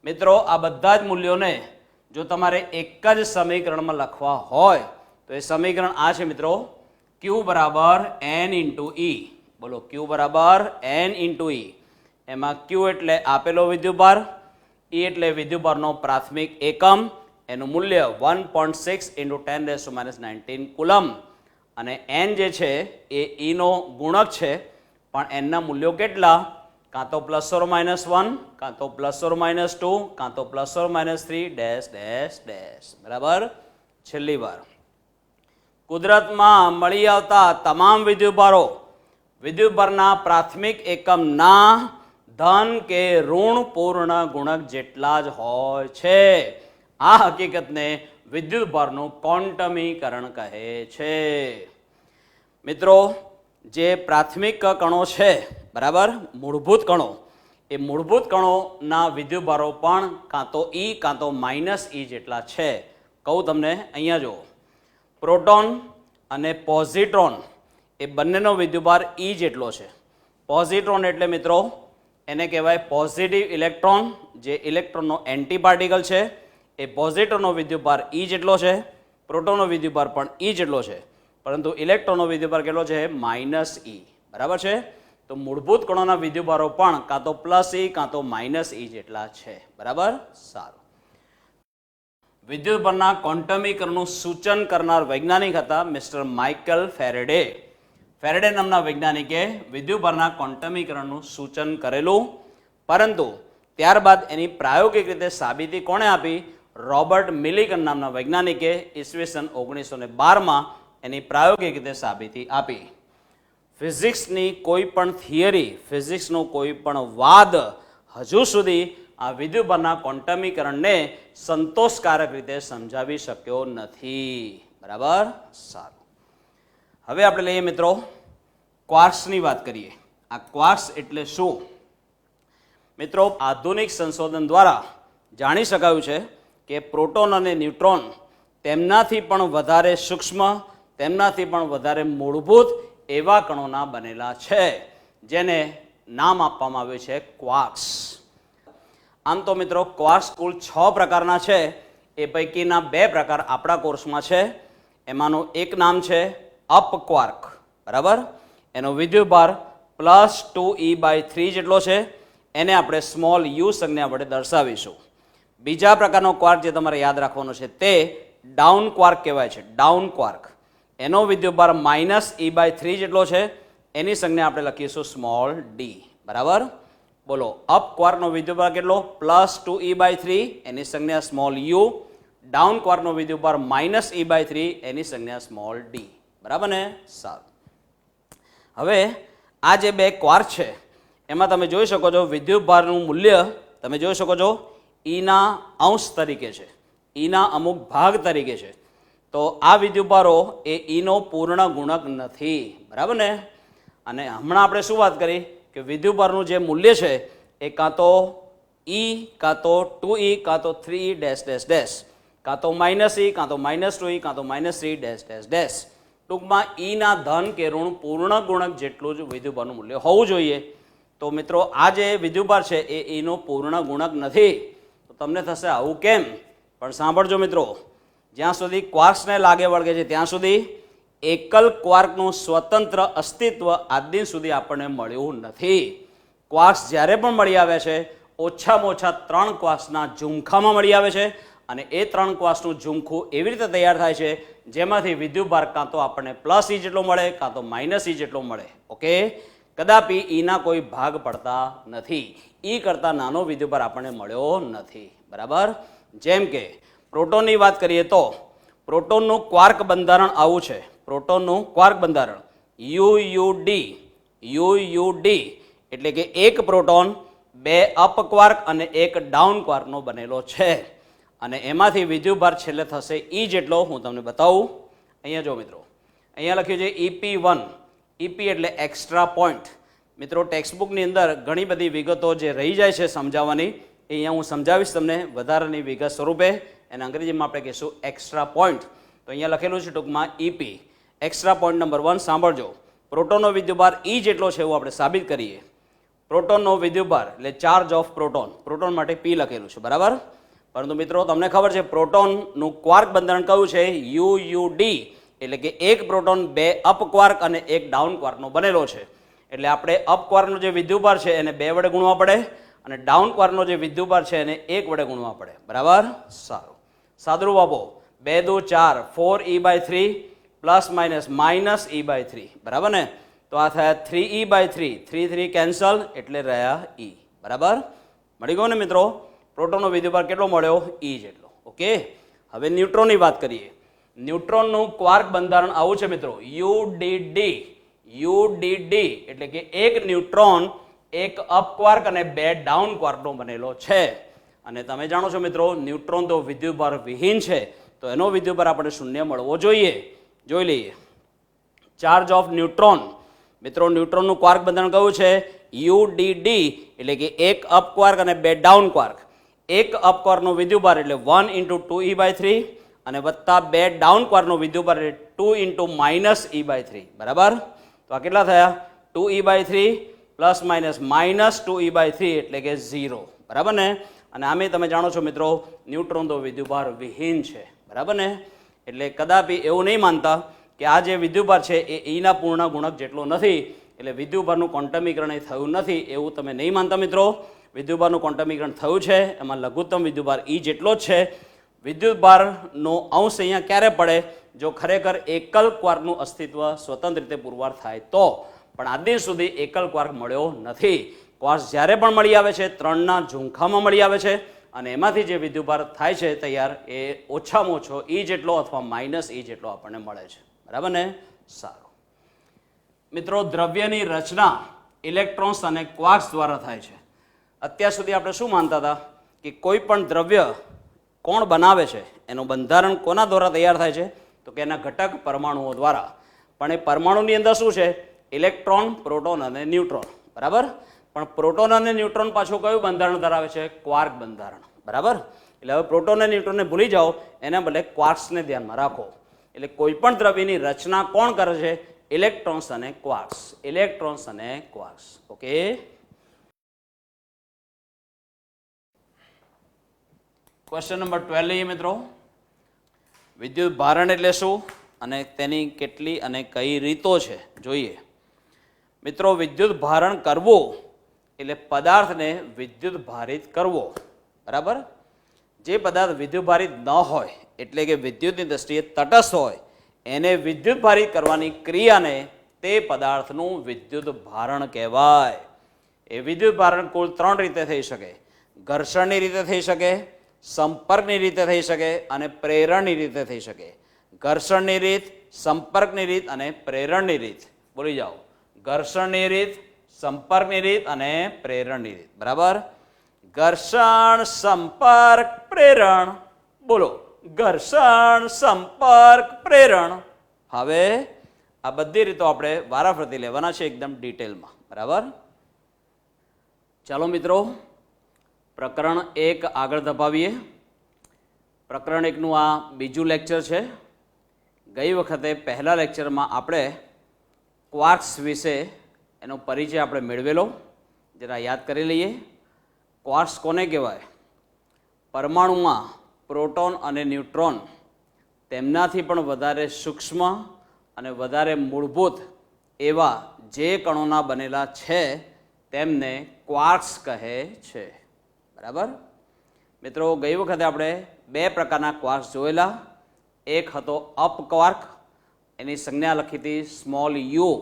મિત્રો, આ બધા જ મૂલ્યોને જો તમારે એક જ સમીકરણમાં લખવા હોય તો એ સમીકરણ આ છે મિત્રો: Q = n × E. બોલો, Q = n × E. એમાં Q એટલે આપેલો વિદ્યુતભાર, E એટલે વિદ્યુતભારનો પ્રાથમિક એકમ, એનું મૂલ્ય 1.6 × 10⁻⁹ કુલમ્બ, અને n જે છે એ E નો ગુણક છે, પણ n ના મૂલ્યો કેટલા? કાં તો ±1, કાં તો ±2, કાં તો ±3 ડેશ ડેશ ડેશ. બરાબર? છેલ્લી વાર, કુદરતમાં મળી આવતા તમામ વિદ્યુતભારો વિદ્યુતભારના પ્રાથમિક એકમના ધન કે ઋણ પૂર્ણ ગુણક જેટલા જ હોય છે. આ હકીકતને વિદ્યુતભારનું ક્વોન્ટમીકરણ કહે છે. મિત્રો, જે પ્રાથમિક કણો છે, બરાબર, મૂળભૂત કણો, એ મૂળભૂત કણોના વિદ્યુતભારો પણ કાં તો E કાં તો -e જેટલા છે. કહું તમને, અહીંયા જુઓ, પ્રોટોન અને પોઝિટ્રોન એ બંનેનો વિદ્યુતભાર E જેટલો છે. પોઝિટ્રોન એટલે મિત્રો એને કહેવાય પોઝિટિવ ઇલેક્ટ્રોન, જે ઇલેક્ટ્રોનનો એન્ટી પાર્ટિકલ છે. એ પોઝિટ્રોનનો વિદ્યુતભાર E જેટલો છે, પ્રોટોનનો વિદ્યુતભાર પણ E જેટલો છે, પરંતુ ઇલેક્ટ્રોનનો વિદ્યુતભાર કેટલો છે? -e. બરાબર છે? તો મૂળભૂત કણોના વિદ્યુતભારો પણ કાં તો +e કાં તો -e જેટલા છે. બરાબર? સારું. વિદ્યુતભારના ક્વોન્ટમીકરણનું સૂચન કરનાર વૈજ્ઞાનિક હતા મિસ્ટર માઇકલ ફેરેડે. ફેરેડે નામના વૈજ્ઞાનિકે વિદ્યુતભારના ક્વોન્ટમીકરણનું સૂચન કરેલું, પરંતુ ત્યારબાદ એની પ્રાયોગિક રીતે સાબિતી કોણે આપી? રોબર્ટ મિલિકન નામના વૈજ્ઞાનિકે ઈસવીસન 1912માં એની પ્રાયોગિક રીતે સાબિતી આપી. ફિઝિક્સની કોઈ પણ થિયરી, ફિઝિક્સનો કોઈ પણ વાદ હજુ સુધી આ વિદ્યુતભારના ક્વોન્ટમીકરણને સંતોષકારક રીતે સમજાવી શક્યો નથી. બરાબર? સારું. હવે આપણે લઈએ મિત્રો ક્વાર્ક્સની વાત કરીએ. આ ક્વાર્ક્સ એટલે શું? મિત્રો, આધુનિક સંશોધન દ્વારા જાણી શકાયું છે કે પ્રોટોન અને ન્યુટ્રોન તેમનાથી પણ વધારે સૂક્ષ્મ, તેમનાથી પણ વધારે મૂળભૂત એવા કણોના બનેલા છે, જેને નામ આપવામાં આવ્યું છે ક્વાર્ક્સ. આમ તો મિત્રો ક્વાર્ક્સ કુલ 6 પ્રકારના છે. એ પૈકીના 2 પ્રકાર આપણા કોર્સમાં છે. એમાંનું એક નામ છે અપ ક્વાર્ક. બરાબર? એનો વિદ્યુતભાર +2e/3 જેટલો છે. એને આપણે સ્મોલ u સંજ્ઞા વડે દર્શાવીશું. બીજા પ્રકારનો ક્વાર્ક જે તમારે યાદ રાખવાનો છે તે ડાઉન ક્વાર્ક કહેવાય છે. ડાઉન ક્વાર્ક, એનો વિદ્યુતભાર -e/3 જેટલો છે. એની સંજ્ઞા આપણે લખીશું સ્મોલ d. બરાબર? બોલો, અપ ક્વાર્કનો વિદ્યુતભાર કેટલો? +2e/3, એની સંજ્ઞા સ્મોલ u. ડાઉન ક્વાર્કનો વિદ્યુતભાર -e/3, એની સંજ્ઞા સ્મોલ d. બરાબર ને? સારું. હવે આ જે 2 ક્વાર્ક છે એમાં તમે જોઈ શકો છો વિદ્યુતભારનું મૂલ્ય તમે જોઈ શકો છો E ના અંશ તરીકે છે, E ના અમુક ભાગ તરીકે છે. તો આ વિદ્યુતભારો એ E નો પૂર્ણ ગુણક નથી. બરાબર ને? અને હમણાં આપણે શું વાત કરી કે વિદ્યુતભારનું જે મૂલ્ય છે એ કાં તો E, કાં તો 2e, કાં તો 3e ડેશ ડેશ ડેશ. કાં તો -e, કાં તો -2e, કાં તો -3 ડેશ ડેશ ડેશ. ટૂંકમાં ઈના ધન કે ઋણ પૂર્ણ ગુણક જેટલું જ વિદ્યુતભારનું મૂલ્ય હોવું જોઈએ. તો મિત્રો આ જે વિદ્યુતભાર છે એ ઈનો પૂર્ણ ગુણક નથી. તો તમને થશે આવું કેમ? પણ સાંભળજો મિત્રો, જ્યાં સુધી ક્વાર્ક્સને લાગે વળગે છે ત્યાં સુધી એકલ ક્વાર્કનું સ્વતંત્ર અસ્તિત્વ આજ દિન સુધી આપણને મળ્યું નથી. ક્વાર્ક્સ જ્યારે પણ મળી આવે છે ઓછામાં ઓછા 3 ક્વાર્ક્સના ઝુમખામાં મળી આવે છે અને એ 3 ક્વાર્ક્સનું ઝુમખું એવી રીતે તૈયાર થાય છે જેમાંથી વિદ્યુતભાર કાં તો આપણને +e જેટલો મળે કાં તો -e જેટલો મળે. ઓકે, કદાપી ઈના કોઈ ભાગ પડતા નથી. ઈ કરતાં નાનો વિદ્યુતભાર આપણને મળ્યો નથી. બરાબર. જેમ કે પ્રોટોનની વાત કરીએ તો પ્રોટોનનું ક્વાર્ક બંધારણ આવું છે. પ્રોટોનનું ક્વાર્ક બંધારણ UUD એટલે કે એક પ્રોટોન 2 અપ ક્વાર્ક અને 1 ડાઉન ક્વાર્કનો બનેલો છે અને એમાંથી વિદ્યુતભાર છેલ્લે થશે E જેટલો. હું તમને બતાવું. અહીંયા જો મિત્રો, અહીંયા લખ્યું છે EP1. EP એટલે એક્સ્ટ્રા પોઈન્ટ. મિત્રો ટેક્સ્ટબુકની અંદર ઘણી બધી વિગતો જે રહી જાય છે સમજાવવાની, એ અહીંયા હું સમજાવીશ તમને વધારાની વિગત સ્વરૂપે. એને અંગ્રેજીમાં આપણે કહીશું એક્સ્ટ્રા પોઈન્ટ. તો અહીંયા લખેલું છે ટૂંકમાં EP. એક્સ્ટ્રા પોઈન્ટ નંબર 1 સાંભળજો. પ્રોટોનનો વિદ્યુતભાર E જેટલો છે એવું આપણે સાબિત કરીએ. પ્રોટોનનો વિદ્યુતભાર એટલે ચાર્જ ઓફ પ્રોટોન. પ્રોટોન માટે P લખેલું છે. બરાબર. પરંતુ મિત્રો તમને ખબર છે પ્રોટોનનું ક્વાર્ક બંધારણ કયું છે? UUD એટલે કે એક પ્રોટોન 2 અપ ક્વાર્ક અને 1 ડાઉન ક્વાર્કનો બનેલો છે. એટલે આપણે અપ ક્વાર્કનો જે વિદ્યુતભાર છે એને 2 વડે ગુણવા પડે અને ડાઉન ક્વાર્કનો જે વિદ્યુતભાર છે એને 1 વડે ગુણવા પડે. બરાબર. સારું, સાદુરૂપ આપો. 2 દુ 4 4e/3 ±-e/3. બરાબર ને? તો આ થયા 3e/3. 3 3 કેન્સલ એટલે રહ્યા E. બરાબર. મળી ગયો ને મિત્રો? પ્રોટોનનો વિદ્યુતભાર કેટલો મળ્યો? E જેટલો. ઓકે, હવે ન્યુટ્રોનની વાત કરીએ. ન્યુટ્રોનનું ક્વાર્ક બંધારણ આવું છે મિત્રો, UDD એટલે કે એક ન્યુટ્રોન 1 અપ ક્વાર્ક અને 2 ડાઉન ક્વાર્કનો બનેલો છે. અને તમે જાણો છો મિત્રો ન્યુટ્રોન તો વિદ્યુતભાર વિહીન છે, તો એનો વિદ્યુતભાર આપણે શૂન્ય મળવો જોઈએ. જોઈ લઈએ. Charge of neutron. મિત્રો ન્યુટ્રોનનું ક્વાર્ક બંધારણ કયું છે? UDD એટલે કે 1 અપ ક્વાર્ક અને 2 ડાઉન ક્વાર્ક. 1 અપ ક્વાર્કનો વિદ્યુતભાર એટલે 1 × 2e/3 અને વત્તા 2 ડાઉન ક્વાર્કનો વિદ્યુતભાર એટલે 2 × -e/3. બરાબર. તો આ કેટલા થયા? 2e/3 ±-2e/3 એટલે કે 0. બરાબર ને? અને આમે તમે જાણો છો મિત્રો ન્યુટ્રોન તો વિદ્યુતભાર વિહીન છે. બરાબર ને? એટલે કદાપી એવું નહીં માનતા કે આ જે વિદ્યુતભાર છે એ ઈના પૂર્ણ ગુણક જેટલો નથી, એટલે વિદ્યુતભારનું ક્વોન્ટમીકરણ એ થયું નથી એવું તમે નહીં માનતા મિત્રો. વિદ્યુતભારનું ક્વોન્ટમીકરણ થયું છે, એમાં લઘુત્તમ વિદ્યુતભાર E જેટલો જ છે. વિદ્યુતભારનો અંશ અહીંયા ક્યારે પડે? જો ખરેખર એકલ ક્વાર્કનું અસ્તિત્વ સ્વતંત્ર રીતે પુરવાર થાય તો. પણ આજ દિન સુધી એકલ ક્વાર્ક મળ્યો નથી. ક્વાર્ક જ્યારે પણ મળી આવે છે 3ના ઝુમખામાં મળી આવે છે અને એમાંથી જે વિદ્યુતભાર થાય છે તૈયાર એ ઓછામાં ઓછો E જેટલો અથવા -E જેટલો આપણને મળે છે. બરાબર ને? સારું મિત્રો, દ્રવ્યની રચના ઇલેક્ટ્રોન્સ અને ક્વાર્ક્સ દ્વારા થાય છે. અત્યાર સુધી આપણે શું માનતા હતા કે કોઈ પણ દ્રવ્ય કોણ બનાવે છે, એનું બંધારણ કોના દ્વારા તૈયાર થાય છે? તો કે એના ઘટક પરમાણુઓ દ્વારા. પણ એ પરમાણુની અંદર શું છે? ઇલેક્ટ્રોન, પ્રોટોન અને ન્યુટ્રોન. બરાબર. પણ પ્રોટોન અને ન્યુટ્રોન પાછું કયું બંધારણ ધરાવે છે? ક્વાર્ક બંધારણ. બરાબર. એટલે હવે પ્રોટોન અને ન્યુટ્રોનને ભૂલી જાઓ, એના બદલે ક્વાર્ક્સને ધ્યાનમાં રાખો. એટલે કોઈ પણ દ્રવ્યની રચના કોણ કરે છે? ઇલેક્ટ્રોન્સ અને ક્વાર્ક્સ. ઇલેક્ટ્રોન્સ અને ક્વાર્ક્સ. ઓકે, ક્વેશ્ચન નંબર 12 લઈએ મિત્રો. વિદ્યુત ભારણ એટલે શું અને તેની કેટલી અને કઈ રીતો છે જોઈએ. મિત્રો વિદ્યુત ભારણ કરવું એટલે પદાર્થને વિદ્યુત ભારિત કરવો. બરાબર. જે પદાર્થ વિદ્યુત ભારિત ન હોય એટલે કે વિદ્યુતની દ્રષ્ટિએ તટસ્થ હોય એને વિદ્યુત ભારિત કરવાની ક્રિયાને તે પદાર્થનું વિદ્યુત ભારણ કહેવાય. એ વિદ્યુત ભારણ કુલ 3 રીતે થઈ શકે. ઘર્ષણની રીતે થઈ શકે, સંપર્કની રીતે થઈ શકે અને પ્રેરણની રીતે થઈ શકે. ઘર્ષણની રીત, સંપર્કની રીત અને પ્રેરણની રીત. બોલી જાઓ. ઘર્ષણની રીત, સંપર્કની રીત અને પ્રેરણની રીત. બરાબર. ઘર્ષણ, સંપર્ક, પ્રેરણ. બોલો. ઘર્ષણ, સંપર્ક, પ્રેરણ. હવે આ બધી રીતો આપણે વારાફરતી લેવાના છે એકદમ ડિટેલમાં. બરાબર. ચાલો મિત્રો પ્રકરણ 1 આગળ ધપાવીએ. પ્રકરણ એકનું આ બીજું લેક્ચર છે. ગઈ વખતે પહેલા લેક્ચરમાં આપણે ક્વાર્ક્સ વિશે એનો પરિચય આપણે મેળવેલો, જરા યાદ કરી લઈએ. ક્વાર્ક્સ કોને કહેવાય? પરમાણુમાં પ્રોટોન અને ન્યુટ્રોન તેમનાથી પણ વધારે સૂક્ષ્મ અને વધારે મૂળભૂત એવા જે કણોના બનેલા છે તેમને ક્વાર્ક્સ કહે છે. બરાબર મિત્રો, ગઈ વખતે આપણે બે પ્રકારના ક્વાર્ક્સ જોયેલા. એક હતો અપ ક્વાર્ક, એની સંજ્ઞા લખી હતી સ્મોલ યુ,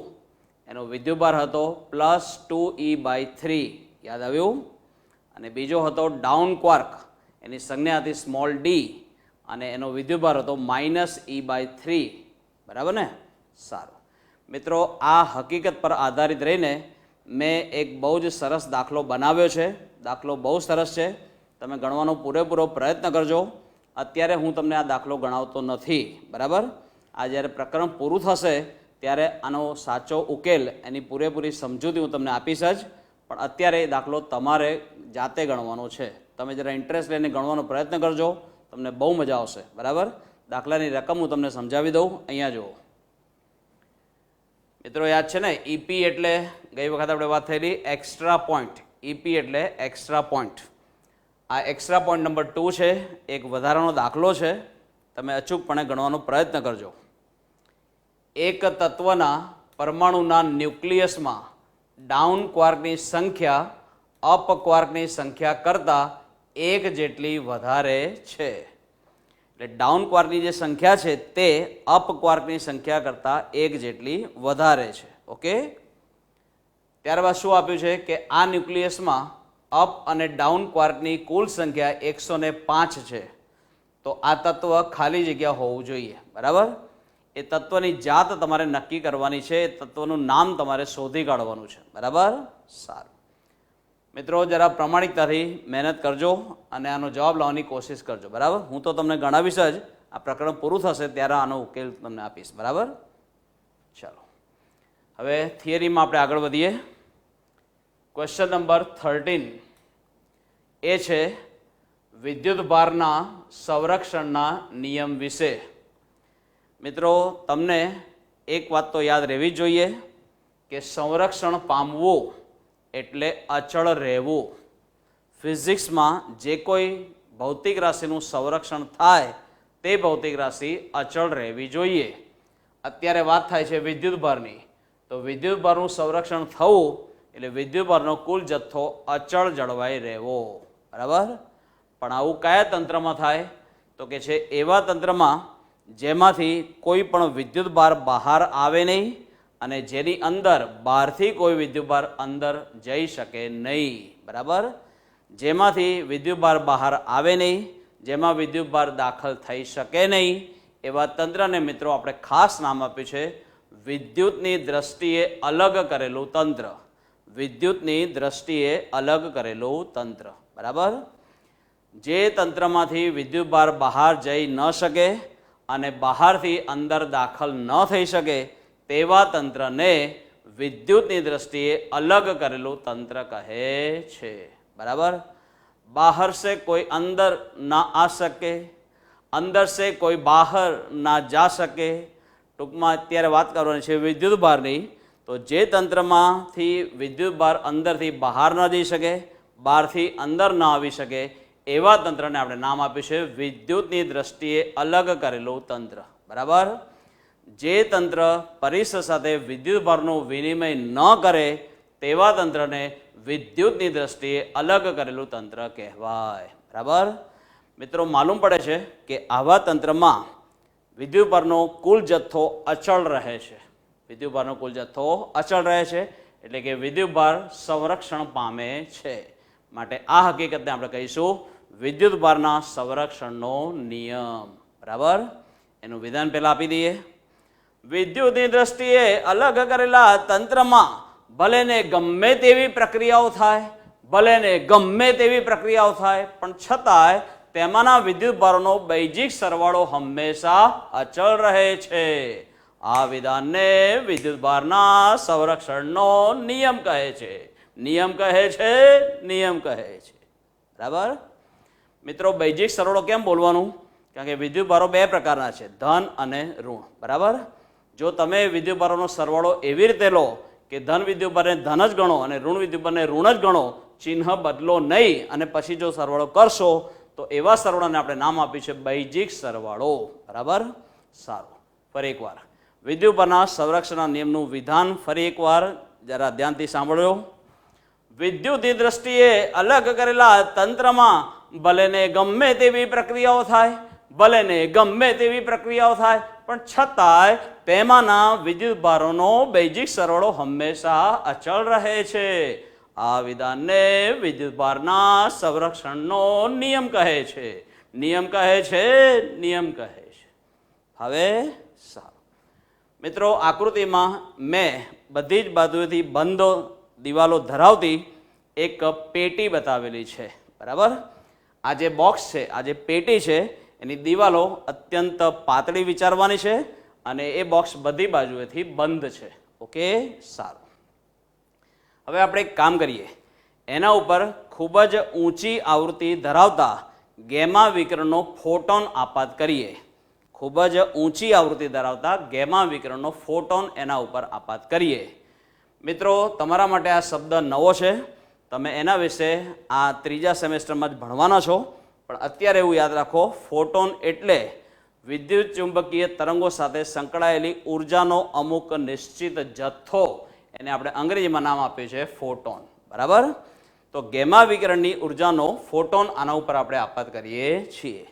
એનો વિદ્યુતભાર હતો +2e/3, યાદ આવ્યું? અને બીજો હતો ડાઉન ક્વાર્ક, એની સંજ્ઞા હતી સ્મોલ ડી અને એનો વિદ્યુતભાર હતો -e/3. બરાબર ને? સારું મિત્રો, આ હકીકત પર આધારિત રહીને મેં એક બહુ જ સરસ દાખલો બનાવ્યો છે. દાખલો બહુ સરસ છે, તમે ગણવાનો પૂરેપૂરો પ્રયત્ન કરજો. અત્યારે હું તમને આ દાખલો ગણાવતો નથી. બરાબર? આ જ્યારે પ્રકરણ પૂરું થશે ત્યારે આનો સાચો ઉકેલ, એની પૂરેપૂરી સમજૂતી હું તમને આપીશ જ, પણ અત્યારે એ દાખલો તમારે જાતે ગણવાનો છે. તમે જરા ઇન્ટરેસ્ટ લઈને ગણવાનો પ્રયત્ન કરજો, તમને બહુ મજા આવશે. બરાબર? દાખલાની રકમ હું તમને સમજાવી દઉં. અહીંયા જુઓ મિત્રો, યાદ છે ને, ઈપી એટલે ગઈ વખત આપણે વાત થયેલી એક્સ્ટ્રા પોઈન્ટ. ઈપી એટલે એક્સ્ટ્રા પોઈન્ટ. આ એક્સ્ટ્રા પોઈન્ટ નંબર 2 છે. એક વધારાનો દાખલો છે, તમે અચૂકપણે ગણવાનો પ્રયત્ન કરજો. એક તત્વના પરમાણુના ન્યુક્લિયસમાં ડાઉન ક્વાર્કની સંખ્યા અપ ક્વાર્કની સંખ્યા કરતાં 1 જેટલી વધારે છે. એટલે ડાઉન ક્વાર્કની જે સંખ્યા છે તે અપ ક્વાર્કની સંખ્યા કરતાં 1 જેટલી વધારે છે. ઓકે, ત્યારબાદ શું આપ્યું છે કે આ ન્યુક્લિયસમાં અપ અને ડાઉન ક્વાર્કની કુલ સંખ્યા 105 છે. તો આ તત્વ ખાલી જગ્યા હોવું જોઈએ. બરાબર? એ તત્વની જાત તમારે નક્કી કરવાની છે, એ તત્વનું નામ તમારે શોધી કાઢવાનું છે. બરાબર? સારું મિત્રો, જરા પ્રામાણિકતાથી મહેનત કરજો અને આનો જવાબ લાવવાની કોશિશ કરજો. બરાબર? હું તો તમને ગણાવીશ જ, આ પ્રકરણ પૂરું થશે ત્યારે આનો ઉકેલ તમને આપીશ. બરાબર? ચાલો, હવે થિયરીમાં આપણે આગળ વધીએ. ક્વેશ્ચન નંબર 13 એ છે વિદ્યુતભારના સંરક્ષણના નિયમ વિશે. મિત્રો, તમને એક વાત તો યાદ રહેવી જ જોઈએ કે સંરક્ષણ પામવું એટલે અચળ રહેવું. ફિઝિક્સમાં જે કોઈ ભૌતિક રાશિનું સંરક્ષણ થાય તે ભૌતિક રાશિ અચળ રહેવી જોઈએ. અત્યારે વાત થાય છે વિદ્યુતભારની, તો વિદ્યુતભારનું સંરક્ષણ થવું એટલે વિદ્યુતભારનો કુલ જથ્થો અચળ જળવાઈ રહેવો. બરાબર? પણ આવું કયા તંત્રમાં થાય? તો કે છે એવા તંત્રમાં જેમાંથી કોઈ પણ વિદ્યુતભાર બહાર આવે નહીં અને જેની અંદર બહારથી કોઈ વિદ્યુતભાર અંદર જઈ શકે નહીં. બરાબર? જેમાંથી વિદ્યુતભાર બહાર આવે નહીં, જેમાં વિદ્યુતભાર દાખલ થઈ શકે નહીં, એવા તંત્રને મિત્રો આપણે ખાસ નામ આપ્યું છે વિદ્યુતની દ્રષ્ટિએ અલગ કરેલું તંત્ર. વિદ્યુતની દ્રષ્ટિએ અલગ કરેલું તંત્ર. બરાબર? જે તંત્રમાંથી વિદ્યુતભાર બહાર જઈ ન શકે અને બહારથી અંદર દાખલ ન થઈ શકે તેવા તંત્રને વિદ્યુતની દ્રષ્ટિએ અલગ કરેલું તંત્ર કહે છે. બરાબર? બહાર સે કોઈ અંદર ના આ શકે, અંદર સે કોઈ બહાર ના જા શકે. ટૂંકમાં અત્યારે વાત કરવાની છે વિદ્યુતભારની. તો જે તંત્રમાંથી વિદ્યુતભાર અંદરથી બહાર ન જઈ શકે, બહારથી અંદર ન આવી શકે, એવા તંત્રને આપણે નામ આપ્યું છે વિદ્યુતની દ્રષ્ટિએ અલગ કરેલું તંત્ર. બરાબર? જે તંત્ર પરિસર સાથે વિદ્યુતભારનું વિનિમય ન કરે તેવા તંત્રને વિદ્યુતની દ્રષ્ટિએ અલગ કરેલું તંત્ર કહેવાય. બરાબર? મિત્રો, માલુમ પડે છે કે આવા તંત્રમાં વિદ્યુતભારનો કુલ જથ્થો અચળ રહે છે. વિદ્યુતભારનો કુલ જથ્થો અચળ રહે છે એટલે કે વિદ્યુતભાર સંરક્ષણ પામે છે. માટે આ હકીકતને આપણે કહીશું વિદ્યુતભારના સંરક્ષણનો નિયમ. બરાબર? એનું વિધાન પહેલા આપી દઈએ. વિદ્યુતની દ્રષ્ટિએ અલગ કરેલા તંત્રમાં ભલે ને ગમે તેવી પ્રક્રિયાઓ થાય, ભલે ને ગમે તેવી પ્રક્રિયાઓ થાય, પણ છતાંય તેમાંના વિદ્યુતભારોનો બૈજિક સરવાળો હંમેશા અચળ રહે છે. આ વિધાનને વિદ્યુતભારના સંરક્ષણનો નિયમ કહે છે. નિયમ કહે છે, નિયમ કહે છે. બરાબર? મિત્રો, બૈજિક સરવાળો કેમ બોલવાનું? કારણ કે વિદ્યુતભારો બે પ્રકારના છે, ધન અને ઋણ. બરાબર. જો તમે વિદ્યુતભારોનો સરવાળો એવી રીતે લો કે ધન વિદ્યુતભારને ધન જ ગણો અને ઋણ વિદ્યુતભારને ઋણ જ ગણો, ચિહ્ન બદલો નહીં અને પછી જો સરવાળો કરશો તો એવા સરવાળાને આપણે નામ આપ્યું છે બૈજિક સરવાળો. બરાબર. સારું. ફરી એકવાર વિદ્યુતભારના સંરક્ષણના નિયમનું વિધાન ફરી એકવાર જરા ધ્યાનથી સાંભળો. વિદ્યુતની દ્રષ્ટિએ અલગ કરેલા તંત્રમાં ભલે ને ગમે તેવી પ્રક્રિયાઓ થાય, ભલે ને ગમે તેવી પ્રક્રિયાઓ થાય, પણ છતાંય તેમાંના વિદ્યુતભારોનો બૈજિક સરવાળો હંમેશા અચળ રહે છે. આ વિધાનને વિદ્યુતભારના સંરક્ષણનો નિયમ કહે છે. નિયમ કહે છે. નિયમ કહે છે. હવે સારું મિત્રો, આકૃતિમાં મેં બધી જ બાજુએથી બંધ દિવાલો ધરાવતી એક પેટી બતાવેલી છે. બરાબર. આ જે બોક્સ છે, આ જે પેટી છે, એની દિવાલો અત્યંત પાતળી વિચારવાની છે અને એ બોક્સ બધી બાજુએથી બંધ છે. ઓકે. સારું. હવે આપણે એક કામ કરીએ, એના ઉપર ખૂબ જ ઊંચી આવૃત્તિ ધરાવતા ગેમા વિકિરણનો ફોટોન આપાત કરીએ. ખૂબ જ ઊંચી આવૃત્તિ ધરાવતા ગેમા વિકિરણનો ફોટોન એના ઉપર આપાત કરીએ. મિત્રો, તમારા માટે આ શબ્દ નવો છે, તમે એના વિશે આ ત્રીજા સેમેસ્ટરમાં જ ભણવાના છો, પણ અત્યારે એવું યાદ રાખો, ફોટોન એટલે વિદ્યુત ચુંબકીય તરંગો સાથે સંકળાયેલી ઉર્જાનો અમુક નિશ્ચિત જથ્થો, એને આપણે અંગ્રેજીમાં નામ આપ્યું છે ફોટોન. બરાબર. તો ગેમા વિકિરણની ઉર્જાનો ફોટોન આના ઉપર આપણે આપાત કરીએ છીએ.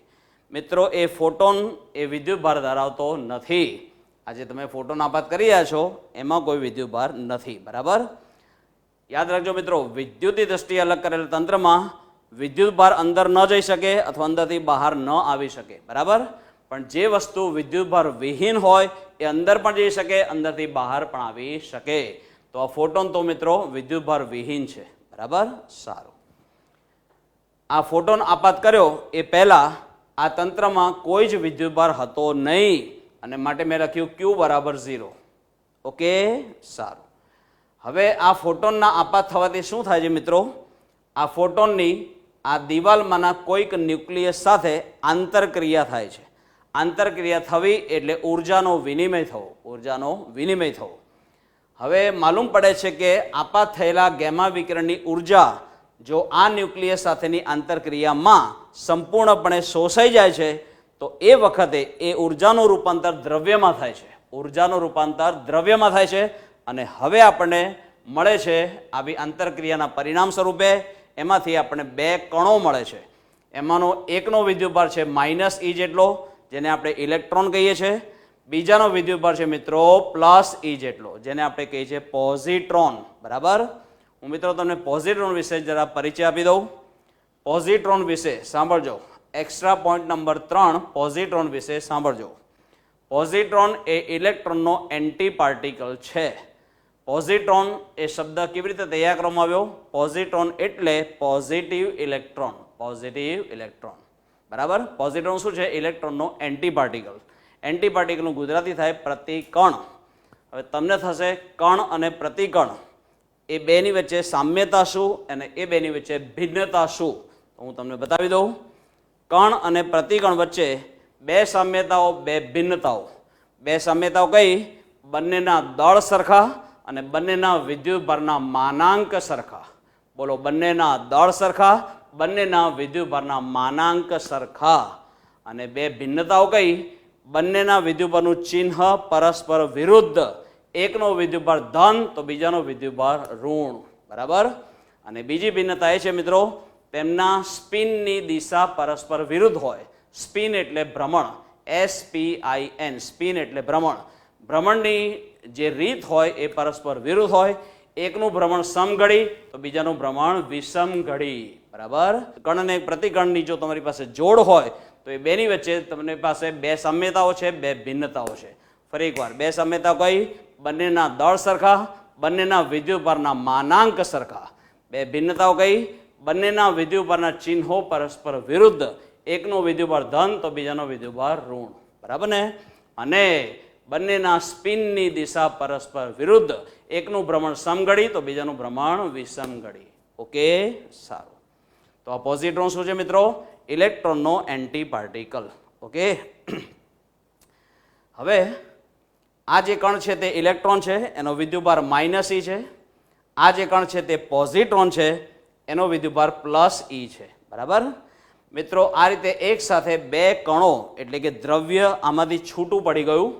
મિત્રો, એ ફોટોન એ વિદ્યુતભાર ધરાવતો નથી. આજે તમે ફોટોન આપાત કરી રહ્યા છો એમાં કોઈ વિદ્યુતભાર નથી. બરાબર. યાદ રાખજો મિત્રો, વિદ્યુતની દ્રષ્ટિએ અલગ કરેલા તંત્રમાં વિદ્યુતભાર અંદર ન જઈ શકે અથવા અંદરથી બહાર ન આવી શકે. બરાબર. પણ જે વસ્તુ વિદ્યુતભાર વિહીન હોય એ અંદર પણ જઈ શકે, અંદરથી બહાર પણ આવી શકે. તો આ ફોટોન તો મિત્રો વિદ્યુતભાર વિહીન છે. બરાબર. સારું. આ ફોટોન આપાત કર્યો એ પહેલા આ તંત્રમાં કોઈ જ વિદ્યુતભાર હતો નહીં અને માટે મેં લખ્યું Q બરાબર 0. ઓકે. સારું. હવે આ ફોટોનના આપાત થવાથી શું થાય છે મિત્રો? આ ફોટોનની આ દિવાલમાંના કોઈક ન્યુક્લિયસ સાથે આંતરક્રિયા થાય છે. આંતરક્રિયા થવી એટલે ઉર્જાનો વિનિમય થવો. ઉર્જાનો વિનિમય થવો. હવે માલુમ પડે છે કે આપાત થયેલા ગેમા વિકિરણની ઉર્જા જો આ ન્યુક્લિયસ સાથેની આંતરક્રિયામાં સંપૂર્ણપણે શોષાઈ જાય છે તો એ વખતે એ ઉર્જાનું રૂપાંતર દ્રવ્યમાં થાય છે. ઉર્જાનું રૂપાંતર દ્રવ્યમાં થાય છે અને હવે આપણને મળે છે આવી આંતરક્રિયાના પરિણામ સ્વરૂપે એમાંથી આપણને બે કણો મળે છે. એમાંનો એકનો વિદ્યુતભાર છે -E જેટલો, જેને આપણે ઇલેક્ટ્રોન કહીએ છીએ. બીજાનો વિદ્યુતભાર છે મિત્રો +E જેટલો, જેને આપણે કહીએ છીએ પોઝિટ્રોન. બરાબર. હું મિત્રો તમને પોઝિટ્રોન વિશે જરા પરિચય આપી દઉં. પોઝિટ્રોન વિશે સાંભળજો. એક્સ્ટ્રા પોઈન્ટ નંબર 3 પોઝિટ્રોન વિશે સાંભળજો. પોઝિટ્રોન એ ઇલેક્ટ્રોનનો એન્ટી પાર્ટિકલ છે. પોઝિટ્રોન એ શબ્દ કેવી રીતે તૈયાર કરવામાં આવ્યો? પોઝિટ્રોન એટલે પોઝિટિવ ઇલેક્ટ્રોન. Positive electron. બરાબર. પોઝિટ્રોન શું છે? ઇલેક્ટ્રોનનો એન્ટી પાર્ટિકલ. એન્ટી પાર્ટિકલનું ગુજરાતી થાય પ્રતિકણ. હવે તમને થશે કણ અને પ્રતિકણ એ બેની વચ્ચે સામ્યતા શું અને એ બેની વચ્ચે ભિન્નતા શું? તો હું તમને બતાવી દઉં. કણ અને પ્રતિકણ વચ્ચે બે સામ્યતાઓ, બે ભિન્નતાઓ. બે સામ્યતાઓ કઈ? બંનેના દળ સરખા અને બંનેના વિદ્યુતભારના માનાંક સરખા. બોલો, બંનેના દળ સરખા, બંનેના વિદ્યુતભારના માનાંક સરખા. અને બે ભિન્નતાઓ કઈ? બંનેના વિદ્યુતભારનું ચિહ્ન પરસ્પર વિરુદ્ધ. એકનો વિદ્યુતભાર ધન તો બીજાનો વિદ્યુતભાર ઋણ. બરાબર. અને બીજી ભિન્નતા એ છે મિત્રો, તેમના સ્પિનની દિશા પરસ્પર વિરુદ્ધ હોય. સ્પિન એટલે ભ્રમણ. SPIN. સ્પિન એટલે ભ્રમણ. ભ્રમણની જે રીત હોય એ પરસ્પર વિરુદ્ધ હોય. એકનું ભ્રમણ સમઘડી તો બીજાનું ભ્રમણ વિષમઘડી. બરાબર. કણ અને પ્રતિકણની જો તમારી પાસે જોડ હોય તો એ બેની વચ્ચે તમારી પાસે બે સામ્યતાઓ છે, બે ભિન્નતાઓ છે. ફરી એકવાર, બે સામ્યતાઓ કઈ? બંનેના દળ સરખા, બંનેના વિદ્યુતભારના માનાંક સરખા. બે ભિન્નતાઓ કઈ? બંનેના વિદ્યુતભારના ચિહ્નો પરસ્પર વિરુદ્ધ. એકનો વિદ્યુતભાર ધન તો બીજાનો વિદ્યુતભાર ઋણ. બરાબર ને? અને બંનેના સ્પિનની દિશા પરસ્પર વિરુદ્ધ. એકનું ભ્રમણ સમઘડી તો બીજાનું ભ્રમણ વિષમઘડી. ઓકે. સારું. તો આ પોઝિટ્રોન શું છે મિત્રો? ઇલેક્ટ્રોનનો એન્ટી પાર્ટિકલ. ઓકે, હવે આ જે કણ છે તે ઇલેક્ટ્રોન છે, એનો વિદ્યુતભાર -E છે. આ જે કણ છે તે પોઝિટ્રોન છે, એનો વિદ્યુતભાર +E છે. બરાબર મિત્રો, આ રીતે એક સાથે બે કણો એટલે કે દ્રવ્ય આમાંથી છૂટું પડી ગયું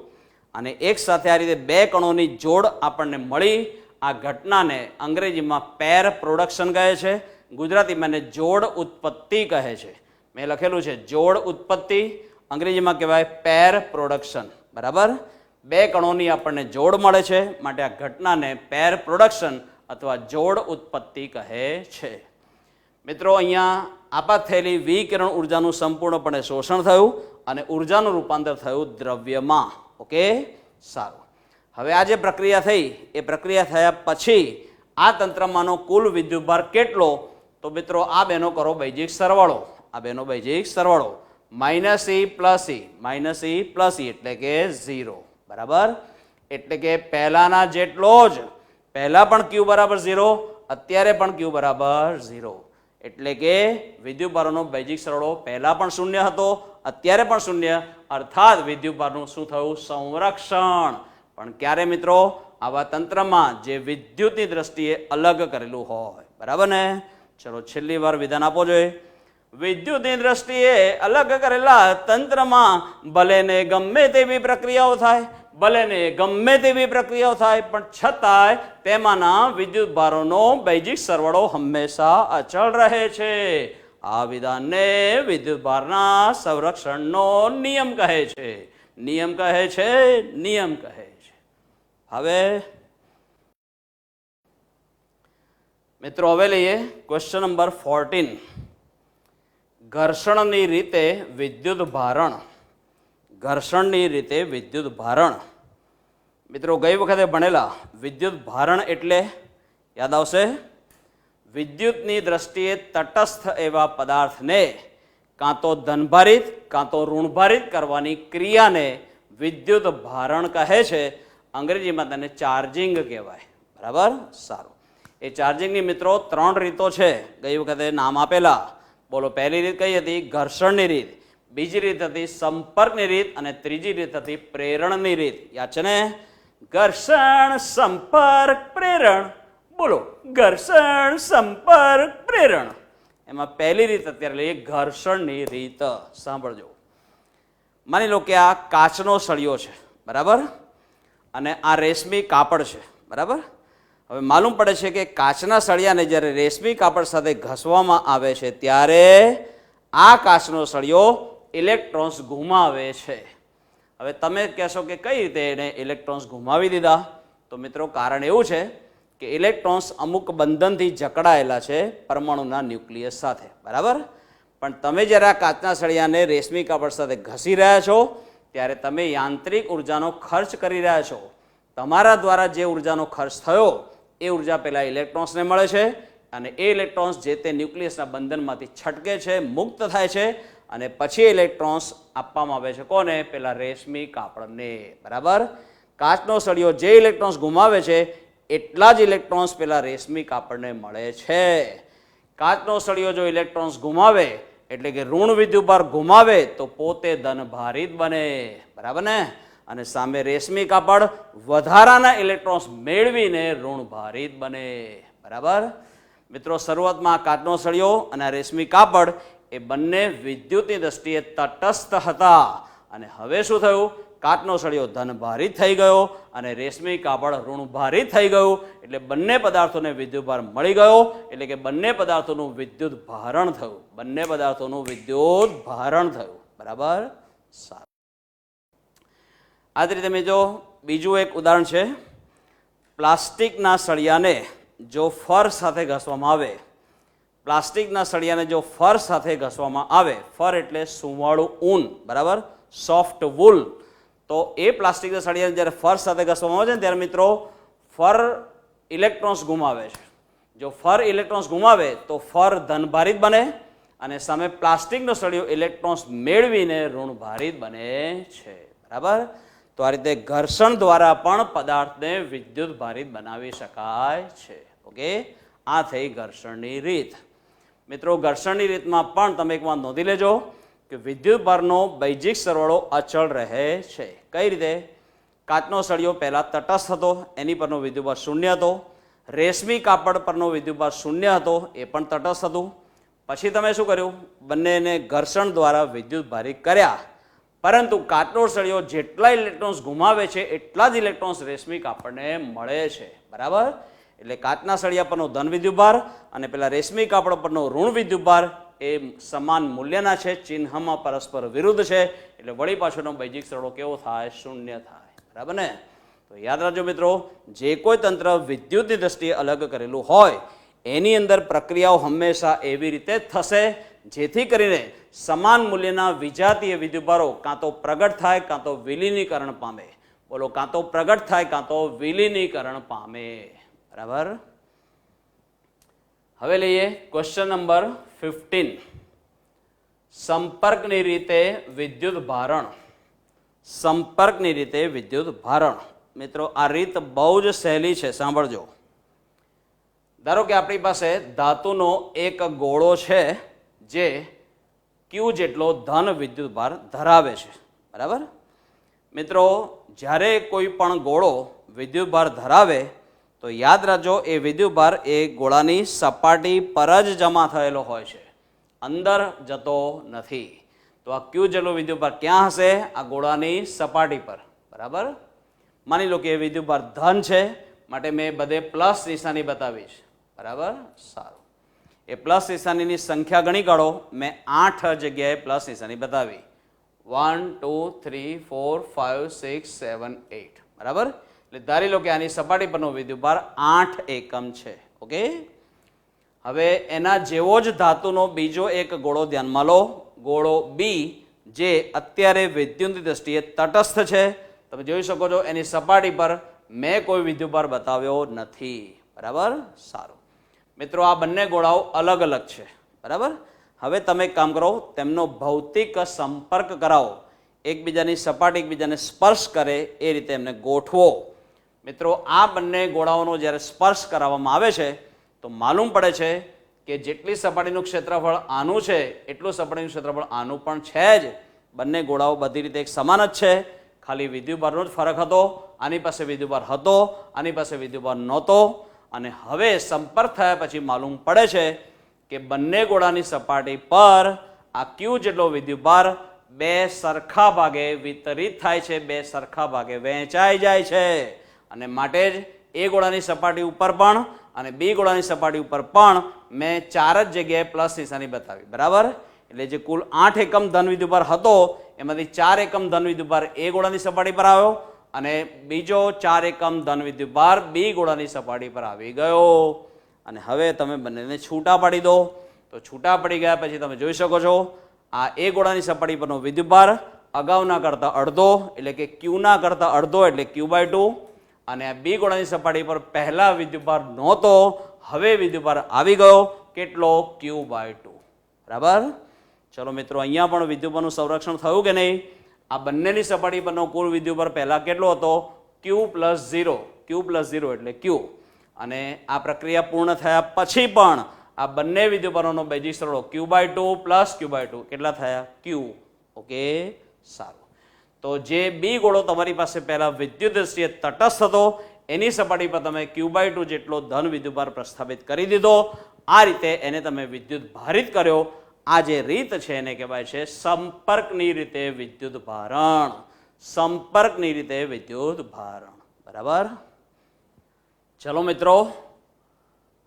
અને એક સાથે આ રીતે બે કણોની જોડ આપણને મળી. આ ઘટનાને અંગ્રેજીમાં પેર પ્રોડક્શન કહે છે, ગુજરાતીમાં એને જોડ ઉત્પત્તિ કહે છે. મેં લખેલું છે જોડ ઉત્પત્તિ, અંગ્રેજીમાં કહેવાય પેર પ્રોડક્શન. બરાબર, બે કણોની આપણને જોડ મળે છે, માટે આ ઘટનાને પેર પ્રોડક્શન અથવા જોડ ઉત્પત્તિ કહે છે. મિત્રો, અહીંયા આપાત થયેલી વિકિરણ ઉર્જાનું સંપૂર્ણપણે શોષણ થયું અને ઉર્જાનું રૂપાંતર થયું દ્રવ્યમાં. ઓકે, સારું. હવે આ જે પ્રક્રિયા થઈ એ પ્રક્રિયા થયા પછી આ તંત્રમાંનો કુલ વિદ્યુતભાર કેટલો? તો મિત્રો, આ બેનો કરો બૈજિક સરવાળો. આ બેનો બૈજિક સરવાળો -E + E એટલે કે 0. બરાબર, એટલે કે પહેલાના જેટલો જ, પહેલા પણ Q બરાબર 0, અત્યારે પણ Q બરાબર 0. એટલે કે વિદ્યુતભારોનો બૈજિક સરવાળો પહેલા પણ શૂન્ય હતો, અત્યારે પણ શૂન્ય, અર્થાત વિદ્યુતભારનું શું થયું? સંરક્ષણ. પણ ક્યારે મિત્રો? આવા તંત્રમાં જે વિદ્યુતની દ્રષ્ટિએ અલગ કરેલું હોય. બરાબર ને? ચલો છેલ્લી વાર વિધાન આપો જોઈએ. વિદ્યુતની દ્રષ્ટિએ અલગ કરેલા તંત્રમાં ભલે ને ગમે તેવી પ્રક્રિયાઓ થાય, ભલે ને ગમે તેવી પ્રક્રિયાઓ થાય, પણ છતાંય તેમાંના વિદ્યુતભારોનો બૈજિક સરવાળો હંમેશા અચળ રહે છે. આ વિધાનને વિદ્યુતભારના સંરક્ષણનો નિયમ કહે છે. નિયમ કહે છે, નિયમ કહે છે. હવે મિત્રો, હવે લઈએ ક્વેશ્ચન નંબર 14. ઘર્ષણની રીતે વિદ્યુત ભારણ. ઘર્ષણની રીતે વિદ્યુત ભારણ. મિત્રો, ગઈ વખતે ભણેલા વિદ્યુત ભારણ એટલે યાદ આવશે? વિદ્યુતની દ્રષ્ટિએ તટસ્થ એવા પદાર્થને કાં તો ધનભારિત કાં તો ઋણભારિત કરવાની ક્રિયાને વિદ્યુત ભારણ કહે છે. અંગ્રેજીમાં તેને ચાર્જિંગ કહેવાય. બરાબર, સારું. એ ચાર્જિંગની મિત્રો 3 રીતો છે, ગઈ વખતે નામ આપેલા. બોલો, પહેલી રીત કઈ હતી? ઘર્ષણની રીત. બીજી રીત હતી સંપર્કની રીત અને ત્રીજી રીત હતી પ્રેરણની રીત. યાદ છે ને? ઘર્ષણ, સંપર્ક, પ્રેરણ. બોલો, ઘર્ષણ, સંપર્ક, પ્રેરણ. એમાં પહેલી રીત અત્યારે લઈએ ઘર્ષણની રીત. સાંભળજો. માની લો કે આ કાચનો સળિયો છે. બરાબર, અને આ રેશમી કાપડ છે. બરાબર, હવે માલુમ પડે છે કે કાચના સળિયાને જ્યારે રેશમી કાપડ સાથે ઘસવામાં આવે છે ત્યારે આ કાચનો સળિયો ઇલેક્ટ્રોન્સ ગુમાવે છે. હવે તમે કહેશો કે કઈ રીતે એને ઇલેક્ટ્રોન્સ ગુમાવી દીધા? તો મિત્રો, કારણ એવું છે કે ઇલેક્ટ્રોન્સ અમુક બંધનથી જકડાયેલા છે પરમાણુના ન્યુક્લિયસ સાથે. બરાબર, પણ તમે જ્યારે આ કાચના સળિયાને રેશમી કાપડ સાથે ઘસી રહ્યા છો ત્યારે તમે યાંત્રિક ઉર્જાનો ખર્ચ કરી રહ્યા છો. તમારા દ્વારા જે ઉર્જાનો ખર્ચ થયો એ ઉર્જા પહેલાં ઇલેક્ટ્રોન્સને મળે છે અને એ ઇલેક્ટ્રોન્સ જે તે ન્યુક્લિયસના બંધનમાંથી છટકે છે, મુક્ત થાય છે અને પછી ઇલેક્ટ્રોન્સ આપવામાં આવે છે કોને? પેલા રેશમી કાપડને. બરાબર, કાચનો સળિયો જે ઇલેક્ટ્રોન્સ ગુમાવે છે એટલા જ ઇલેક્ટ્રોન્સ પેલા રેશમી કાપડને મળે છે. કાચનો સળિયો જો ઇલેક્ટ્રોન્સ ગુમાવે એટલે કે ઋણ વિદ્યુતભાર ગુમાવે તો પોતે ધનભારિત બને. બરાબર ને? અને સામે રેશમી કાપડ વધારાના ઇલેક્ટ્રોન્સ મેળવીને ઋણભારિત બને. બરાબર મિત્રો, શરૂઆતમાં કાચનો સળિયો અને રેશમી કાપડ એ બંને વિદ્યુતની દ્રષ્ટિએ તટસ્થ હતા અને હવે શું થયું? કાચનો સળિયો ધનભારિત થઈ ગયો અને રેશમી કાપડ ઋણભારિત થઈ ગયું. એટલે બંને પદાર્થોને વિદ્યુતભાર મળી ગયો, એટલે કે બંને પદાર્થોનું વિદ્યુત ભારણ થયું. બંને પદાર્થોનું વિદ્યુત ભારણ થયું. બરાબર, સારું. આ જ રીતે જો બીજું એક ઉદાહરણ છે. પ્લાસ્ટિકના સળિયાને જો ફર સાથે ઘસવામાં આવે, પ્લાસ્ટિકના સળિયાને જો ફર સાથે ઘસવામાં આવે, ફર એટલે સુંવાળું ઊન. બરાબર, સોફ્ટ વૂલ. તો એ પ્લાસ્ટિકના સળિયાને જ્યારે ફર સાથે ઘસવામાં આવે છે ને ત્યારે મિત્રો ફર ઇલેક્ટ્રોન્સ ગુમાવે છે. જો ફર ઇલેક્ટ્રોન્સ ગુમાવે તો ફર ધનભારિત બને અને સામે પ્લાસ્ટિકનો સળિયો ઇલેક્ટ્રોન્સ મેળવીને ઋણભારિત બને છે. બરાબર, તો આ રીતે ઘર્ષણ દ્વારા પણ પદાર્થને વિદ્યુત ભારિત બનાવી શકાય છે. ઓકે, આ થઈ ઘર્ષણની રીત. મિત્રો, ઘર્ષણની રીતમાં પણ તમે એક વાત નોંધી લેજો કે વિદ્યુત ભારનો બૈજિક સરવાળો અચળ રહે છે. કઈ રીતે? કાચનો સળિયો પહેલાં તટસ્થ હતો, એની પરનો વિદ્યુતભાર શૂન્ય હતો. રેશમી કાપડ પરનો વિદ્યુતભાર શૂન્ય હતો, એ પણ તટસ્થ હતું. પછી તમે શું કર્યું? બંનેને ઘર્ષણ દ્વારા વિદ્યુતભારિત કર્યા, પરંતુ કાચનો સળિયો જેટલા ઇલેક્ટ્રોન્સ ગુમાવે છે એટલા જ ઇલેક્ટ્રોન્સ રેશમી કાપડને મળે છે. બરાબર? એટલે કાચના સળિયા પરનો ધન વિદ્યુતભાર અને પેલા રેશમી કાપડ પરનો ઋણ વિદ્યુતભાર એ સમાન મૂલ્યના છે, ચિહ્નમાં પરસ્પર વિરુદ્ધ છે. એટલે વળી પાછળનો બૈજિક સરવાળો કેવો થાય? શૂન્ય થાય. બરાબર ને? તો યાદ રાખજો મિત્રો, જે કોઈ તંત્ર વિદ્યુતની દ્રષ્ટિએ અલગ કરેલું હોય એની અંદર પ્રક્રિયાઓ હંમેશા એવી રીતે જ થશે જેથી કરીને સમાન મૂલ્યના વિજાતીય વિદ્યુતભારો કાં તો પ્રગટ થાય કાં તો વિલીનીકરણ પામે. બોલો, કાં તો પ્રગટ થાય કાં તો વિલીનીકરણ પામે. બરાબર? હવે લઈએ ક્વેશ્ચન નંબર 15. સંપર્કની રીતે વિદ્યુત ભારણ. સંપર્કની રીતે વિદ્યુત ભારણ. મિત્રો, આ રીત બહુ જ સહેલી છે, સાંભળજો. ધારો કે આપણી પાસે ધાતુનો એક ગોળો છે જે ક્યુ જેટલો ધન વિદ્યુતભાર ધરાવે છે. બરાબર? મિત્રો, જ્યારે કોઈ પણ ગોળો વિદ્યુતભાર ધરાવે તો યાદ રાખજો, એ વિદ્યુતભાર એ ગોળાની સપાટી પર જ જમા થયેલો હોય છે, અંદર જતો નથી. તો આ ક્યુ જેટલો વિદ્યુતભાર ક્યાં હશે? આ ગોળાની સપાટી પર. બરાબર? માની લો કે એ વિદ્યુતભાર ધન છે, માટે મેં બધે પ્લસ નિશાની બતાવી છે. બરાબર? સારું. એ પ્લસ નિશાનીની સંખ્યા ગણી કાઢો. મેં 8 જગ્યાએ પ્લસ નિશાની બતાવી. 1 2 3 4 5 6 7 8. બરાબર? એટલે ધારી લો કે આની સપાટી પરનો વિદ્યુતભાર 8 એકમ છે. ઓકે? હવે એના જેવો જ ધાતુનો બીજો એક ગોળો ધ્યાનમાં લો, ગોળો બી, જે અત્યારે વિદ્યુતની દ્રષ્ટિએ તટસ્થ છે. તમે જોઈ શકો છો એની સપાટી પર મેં કોઈ વિદ્યુતભાર બતાવ્યો નથી. બરાબર? સારું. મિત્રો, આ બંને ગોળાઓ અલગ અલગ છે. બરાબર? હવે તમે એક કામ કરો, તેમનો ભૌતિક સંપર્ક કરાવો, એકબીજાની સપાટી એકબીજાને સ્પર્શ કરે એ રીતે એમને ગોઠવો. મિત્રો, આ બંને ગોળાઓનો જ્યારે સ્પર્શ કરાવવામાં આવે છે તો માલુમ પડે છે કે જેટલી સપાટીનું ક્ષેત્રફળ આનું છે એટલું સપાટીનું ક્ષેત્રફળ આનું પણ છે જ. બંને ગોળાઓ બધી રીતે એક સમાન જ છે, ખાલી વિદ્યુતભારનો જ ફરક હતો. આની પાસે વિદ્યુતભાર હતો, આની પાસે વિદ્યુતભાર નહોતો. અને હવે સંપર્ક થયા પછી માલુમ પડે છે કે બંને ગોળાની સપાટી પર આ ક્યુ જેટલો વિદ્યુતભાર બે સરખા ભાગે વિતરિત થાય છે, બે સરખા ભાગે વહેંચાઈ જાય છે. અને માટે જ એ ગોળાની સપાટી ઉપર પણ અને બી ગોળાની સપાટી ઉપર પણ મેં 4 જ જગ્યાએ પ્લસ નિશાની બતાવી. બરાબર? એટલે જે કુલ 8 એકમ ધન વિદ્યુતભાર હતો એમાંથી 4 એકમ ધન વિદ્યુતભાર એ ગોળાની સપાટી પર આવ્યો અને બીજો 4 એકમ ધન વિદ્યુતભાર બી ગોળાની સપાટી પર આવી ગયો. અને હવે તમે બંનેને છૂટા પાડી દો. તો છૂટા પડી ગયા પછી તમે જોઈ શકો છો આ એ ગોળાની સપાટી પરનો વિદ્યુતભાર અગાઉના કરતાં અડધો, એટલે કે ક્યુના કરતાં અડધો, એટલે Q/2. અને આ બી ગોળાની સપાટી પર પહેલા વિદ્યુતભાર નહોતો, હવે વિદ્યુતભાર આવી ગયો. કેટલો? Q/2. બરાબર? ચલો મિત્રો, અહીંયા પણ વિદ્યુતભારનું સંરક્ષણ થયું કે નહીં? આ બંનેની સપાટી પરનો કુલ વિદ્યુતભાર પહેલા કેટલો હતો? Q+0. Q+0 એટલે Q. અને આ પ્રક્રિયા પૂર્ણ થયા પછી પણ આ બંને વિદ્યુતભારોનો બૈજિક સરવાળો Q/2 પ્લસ Q/2 કેટલા થયા? Q. ઓકે? સારું. તો જે બી ગોળો તમારી પાસે પહેલા વિદ્યુત દ્રષ્ટિએ તટસ્થ હતો એની સપાટી પર તમે Q/2 જેટલો ધન વિદ્યુતભાર પ્રસ્થાપિત કરી દીધો. આ રીતે એને તમે વિદ્યુત ભારિત કર્યો. આ જે રીત છે એને કહેવાય છે સંપર્કની રીતે વિદ્યુત ભારણ. સંપર્કની રીતે વિદ્યુત ભારણ. બરાબર? ચલો મિત્રો,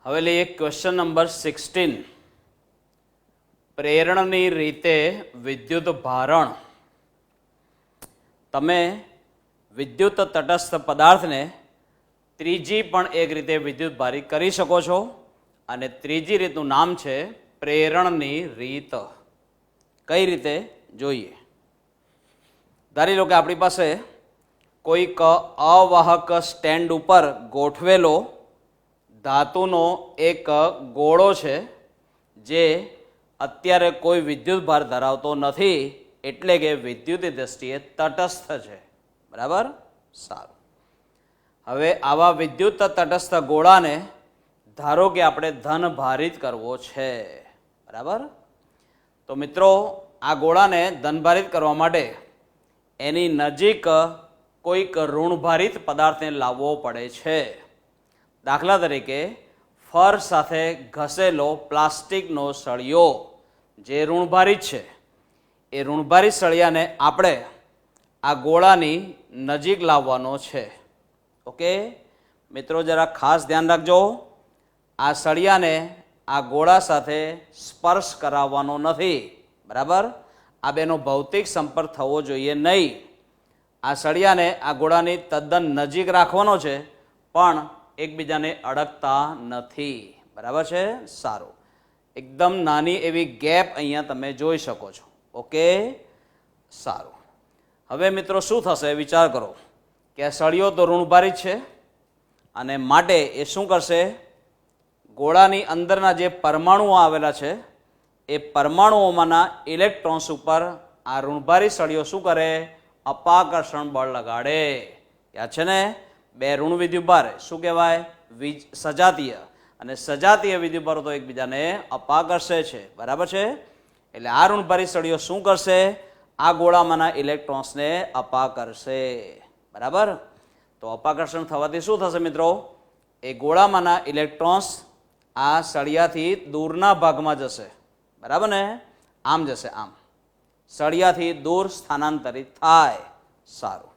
હવે લઈએ ક્વેશ્ચન નંબર 16. પ્રેરણની રીતે વિદ્યુત ભારણ. તમે વિદ્યુત તટસ્થ પદાર્થને ત્રીજી પણ એક રીતે વિદ્યુત ભારિત કરી શકો છો અને ત્રીજી રીતનું નામ છે પ્રેરણની રીત. કઈ રીતે? જોઈએ. ધારી લો કે આપણી પાસે કોઈક અવાહક સ્ટેન્ડ ઉપર ગોઠવેલો ધાતુનો એક ગોળો છે જે અત્યારે કોઈ વિદ્યુતભાર ધરાવતો નથી, એટલે કે વિદ્યુતની દ્રષ્ટિએ તટસ્થ છે. બરાબર? સારું. હવે આવા વિદ્યુત તટસ્થ ગોળાને ધારો કે આપણે ધન ભારિત કરવો છે. બરાબર? તો મિત્રો, આ ગોળાને ધનભારિત કરવા માટે એની નજીક કોઈક ઋણભારિત પદાર્થને લાવવો પડે છે. દાખલા તરીકે ફર સાથે ઘસેલો પ્લાસ્ટિકનો સળિયો જે ઋણભારિત છે, એ ઋણભારિત સળિયાને આપણે આ ગોળાની નજીક લાવવાનો છે. ઓકે મિત્રો, જરા ખાસ ધ્યાન રાખજો, આ સળિયાને આ ગોળા સાથે સ્પર્શ કરાવવાનો નથી. બરાબર, આ બેનો ભૌતિક સંપર્ક થવો જોઈએ નહીં. આ સળિયાને આ ગોળાની તદ્દન નજીક રાખવાનો છે, પણ એકબીજાને અડકતા નથી. બરાબર છે? સારું, એકદમ નાની એવી ગેપ અહીંયા તમે જોઈ શકો છો. ઓકે, સારું. હવે મિત્રો શું થશે વિચાર કરો કે આ સળિયો તો ઋણભારિત છે અને માટે એ શું કરશે, ગોળાની અંદરના જે પરમાણુઓ આવેલા છે એ પરમાણુઓમાંના ઇલેક્ટ્રોન્સ ઉપર આ ઋણભારિત સળિયો શું કરે, અપાકર્ષણ બળ લગાડે. યાદ છે ને, બે ઋણ વિદ્યુતભાર શું કહેવાય, સજાતીય, અને સજાતીય વિદ્યુતભારો તો એકબીજાને અપાકર્ષે છે. બરાબર છે? એટલે આ ઋણભારિત સળિયો શું કરશે, આ ગોળામાંના ઇલેક્ટ્રોન્સને અપાકર્ષે. બરાબર, તો અપાકર્ષણ થવાથી શું થશે મિત્રો, એ ગોળામાંના ઇલેક્ટ્રોન્સ આ સળિયાથી દૂરના ભાગમાં જશે. બરાબર ને, આમ જશે, આમ સળિયાથી દૂર સ્થાનાંતરિત થાય. સારું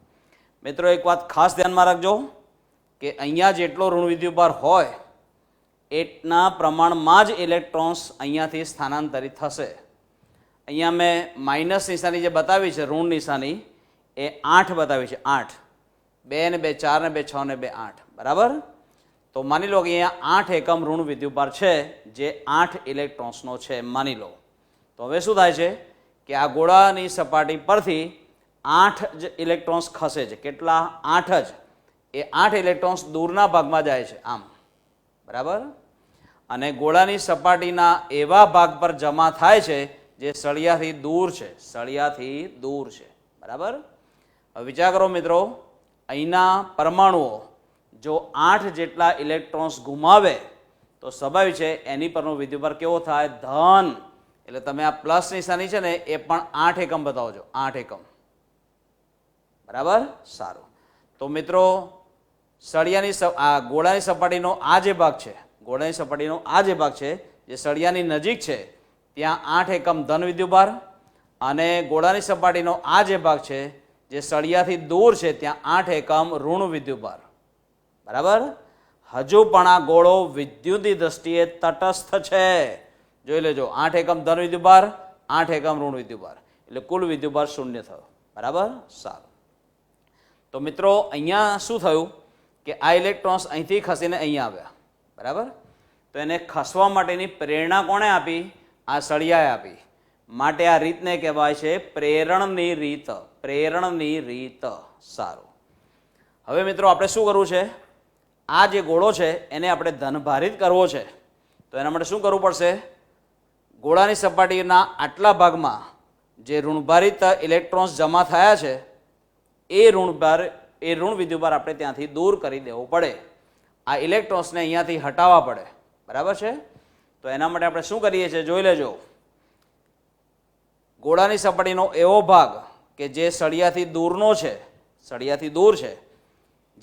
મિત્રો, એક વાત ખાસ ધ્યાનમાં રાખજો કે અહીંયા જેટલો ઋણ વિદ્યુતભાર હોય એટલા પ્રમાણમાં જ ઇલેક્ટ્રોન્સ અહીંયાથી સ્થાનાંતરિત થશે. અહીંયા મેં માઇનસ નિશાની જે બતાવી છે, ઋણ નિશાની, એ 8 બતાવી છે. 8, 2 ને 2 4 ને 2 6 ને 2 8. બરાબર, તો માની લો કે અહીંયા 8 એકમ ઋણ વિદ્યુતભાર છે જે 8 ઇલેક્ટ્રોન્સનો છે માની લો. તો હવે શું થાય છે કે આ ગોળાની સપાટી પરથી 8 જ ઇલેક્ટ્રોન્સ ખસે છે. કેટલા? 8 જ. એ 8 ઇલેક્ટ્રોન્સ દૂરના ભાગમાં જાય છે, આમ. બરાબર, અને ગોળાની સપાટીના એવા ભાગ પર જમા થાય છે જે સળિયાથી દૂર છે, સળિયાથી દૂર છે. બરાબર, હવે વિચાર કરો મિત્રો, અહીંના પરમાણુઓ જો 8 જેટલા ઇલેક્ટ્રોન્સ ગુમાવે તો સ્વાભાવિક છે એની પરનો વિદ્યુતભાર કેવો થાય, ધન. એટલે તમે આ પ્લસ નિશાની છે ને એ પણ 8 એકમ બતાવજો, 8 એકમ. બરાબર, સારું. તો મિત્રો, સળિયાની આ ગોળાની સપાટીનો આ જે ભાગ છે, ગોળાની સપાટીનો આ જે ભાગ છે જે સળિયાની નજીક છે, ત્યાં 8 એકમ ધન વિદ્યુતભાર, અને ગોળાની સપાટીનો આ જે ભાગ છે જે સળિયાથી દૂર છે ત્યાં 8 એકમ ઋણ વિદ્યુતભાર. બરાબર, હજુ પણ આ ગોળો વિદ્યુતની દ્રષ્ટિએ તટસ્થ છે. જોઈ લેજો, 8 એકમ ધન વિદ્યુતભાર, 8 એકમ ઋણ વિદ્યુતભાર, એટલે કુલ વિદ્યુતભાર 0 થયો. બરાબર, સારું. તો મિત્રો, અહીંયા શું થયું કે આ ઇલેક્ટ્રોન્સ અહીંથી ખસીને અહીંયા આવ્યા. બરાબર, તો એને ખસવા માટેની પ્રેરણા કોણે આપી, આ સળિયાએ આપી. માટે આ રીતને કહેવાય છે પ્રેરણની રીત. પ્રેરણની રીત. સારું, હવે મિત્રો આપણે શું કરવું છે, આ જે ગોળો છે એને આપણે ધનભારિત કરવો છે. તો એના માટે શું કરવું પડશે, ગોળાની સપાટીના આટલા ભાગમાં જે ઋણભારિત ઇલેક્ટ્રોન્સ જમા થયા છે એ ઋણ વિદ્યુતભાર આપણે ત્યાંથી દૂર કરી દેવો પડે. આ ઇલેક્ટ્રોન્સને અહીંયાથી હટાવવા પડે. બરાબર છે? તો એના માટે આપણે શું કરીએ છીએ જોઈ લેજો. ગોળાની સપાટીનો એવો ભાગ કે જે સળિયાથી દૂરનો છે, સળિયાથી દૂર છે,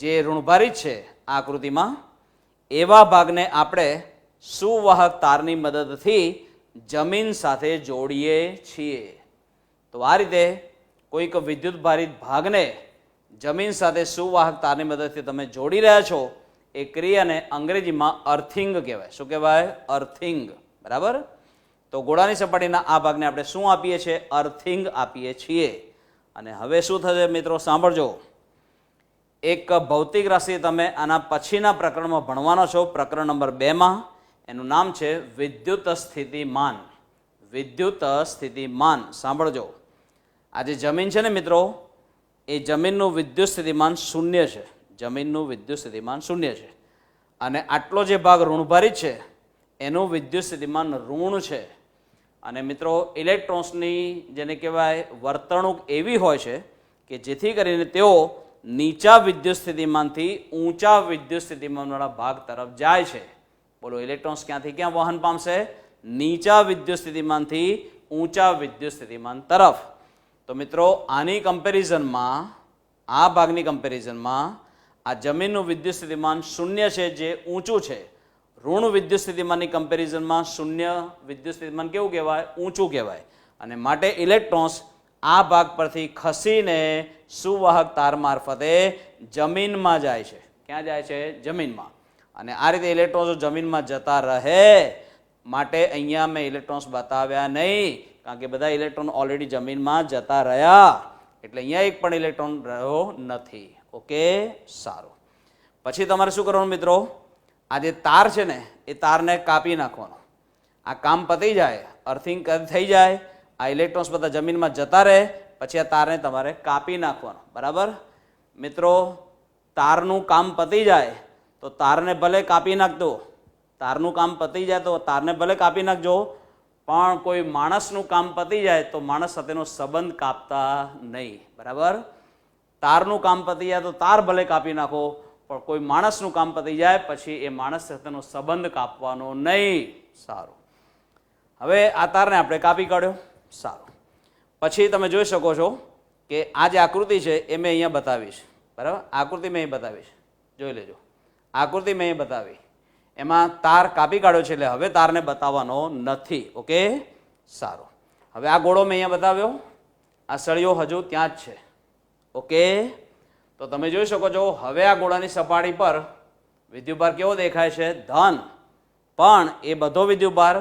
જે ઋણભારિત છે આ આકૃતિમાં, એવા ભાગને આપણે સુવાહક તારની મદદથી જમીન સાથે જોડીએ છીએ. તો આ રીતે કોઈક વિદ્યુતભારિત ભાગને જમીન સાથે સુવાહક તારની મદદથી તમે જોડી રહ્યા છો, એ ક્રિયાને અંગ્રેજીમાં અર્થિંગ કહેવાય. શું કહેવાય? અર્થિંગ. બરાબર, તો ગોળાની સપાટીના આ ભાગને આપણે શું આપીએ છીએ? અર્થિંગ આપીએ છીએ. અને હવે શું થશે મિત્રો, સાંભળજો. એક ભૌતિક રાશિ તમે આના પછીના પ્રકરણમાં ભણવાનો છો, પ્રકરણ નંબર 2માં. એનું નામ છે વિદ્યુત સ્થિતિમાન. વિદ્યુત સ્થિતિમાન. સાંભળજો, આ જે જમીન છે ને મિત્રો, એ જમીનનું વિદ્યુત સ્થિતિમાન 0 છે. જમીનનું વિદ્યુત સ્થિતિમાન 0 છે. અને આટલો જે ભાગ ઋણભારિત છે એનું વિદ્યુત સ્થિતિમાન ઋણ છે. અને મિત્રો, ઇલેક્ટ્રોન્સની જેને કહેવાય વર્તણૂક એવી હોય છે કે જેથી કરીને તેઓ નીચા વિદ્યુત સ્થિતિમાનથી ઊંચા વિદ્યુત સ્થિતિમાનવાળા ભાગ તરફ જાય છે. બોલો, ઇલેક્ટ્રોન્સ ક્યાંથી ક્યાં વહન પામશે? નીચા વિદ્યુત સ્થિતિમાનથી ઊંચા વિદ્યુત સ્થિતિમાન તરફ. તો મિત્રો આની કમ્પેરિઝનમાં, આ ભાગની કમ્પેરિઝનમાં આ જમીનનું વિદ્યુત સ્થિતિમાન શૂન્ય છે જે ઊંચું છે. ઋણ વિદ્યુત સ્થિતિમાનની કમ્પેરિઝનમાં શૂન્ય વિદ્યુત સ્થિતિમાન કેવું કહેવાય? ઊંચું કહેવાય. અને માટે ઇલેક્ટ્રોન્સ આ ભાગ પરથી ખસીને સુવાહક તાર મારફતે જમીનમાં જાય છે. ક્યાં જાય છે? જમીનમાં. અને આ રીતે ઇલેક્ટ્રોન્સ જમીનમાં જતા રહે માટે અહીંયા મેં ઇલેક્ટ્રોન્સ બતાવ્યા નહીં, કારણ કે બધા ઇલેક્ટ્રોન ઓલરેડી જમીનમાં જતા રહ્યા, એટલે અહીંયા એક પણ ઇલેક્ટ્રોન રહ્યો નથી. ઓકે, સારું. પછી તમારે શું કરવાનું મિત્રો? આ જે તાર છે ને એ તારને કાપી નાખવાનો. આ કામ પતી જાય, અર્થિંગ થઈ જાય, આ ઇલેક્ટ્રોન્સ બધા જમીનમાં જતા રહે, પછી આ તારને તમારે કાપી નાખવાનો. બરાબર મિત્રો? તારનું કામ પતી જાય તો તારને ભલે કાપી નાખજો, તારનું કામ પતી જાય તો તારને ભલે કાપી નાખજો, પણ કોઈ માણસનું કામ પતી જાય તો માણસ સાથેનો સંબંધ કાપતા નહીં. બરાબર? તારનું કામ પતી જાય તો તાર ભલે કાપી નાખો, પણ કોઈ માણસનું કામ પતી જાય પછી એ માણસ સાથેનો સંબંધ કાપવાનો નહીં. સારું. હવે આ તારને આપણે કાપી કાઢ્યો. સારું. પછી તમે જોઈ શકો છો કે આ જે આકૃતિ છે એ મેં અહીંયા બતાવીશ. બરાબર? આકૃતિ મેં અહીં બતાવીશ, જોઈ લેજો. આકૃતિ મેં અહીં બતાવી, એમાં તાર કાપી કાઢ્યો છે, એટલે હવે તારને બતાવવાનો નથી. ઓકે, સારું. હવે આ ગોળો મેં અહીંયા બતાવ્યો, આ સળિયો હજુ ત્યાં જ છે. ઓકે, તો તમે જોઈ શકો છો હવે આ ગોળાની સપાટી પર વિદ્યુતભાર કેવો દેખાય છે? ધન. પણ એ બધો વિદ્યુતભાર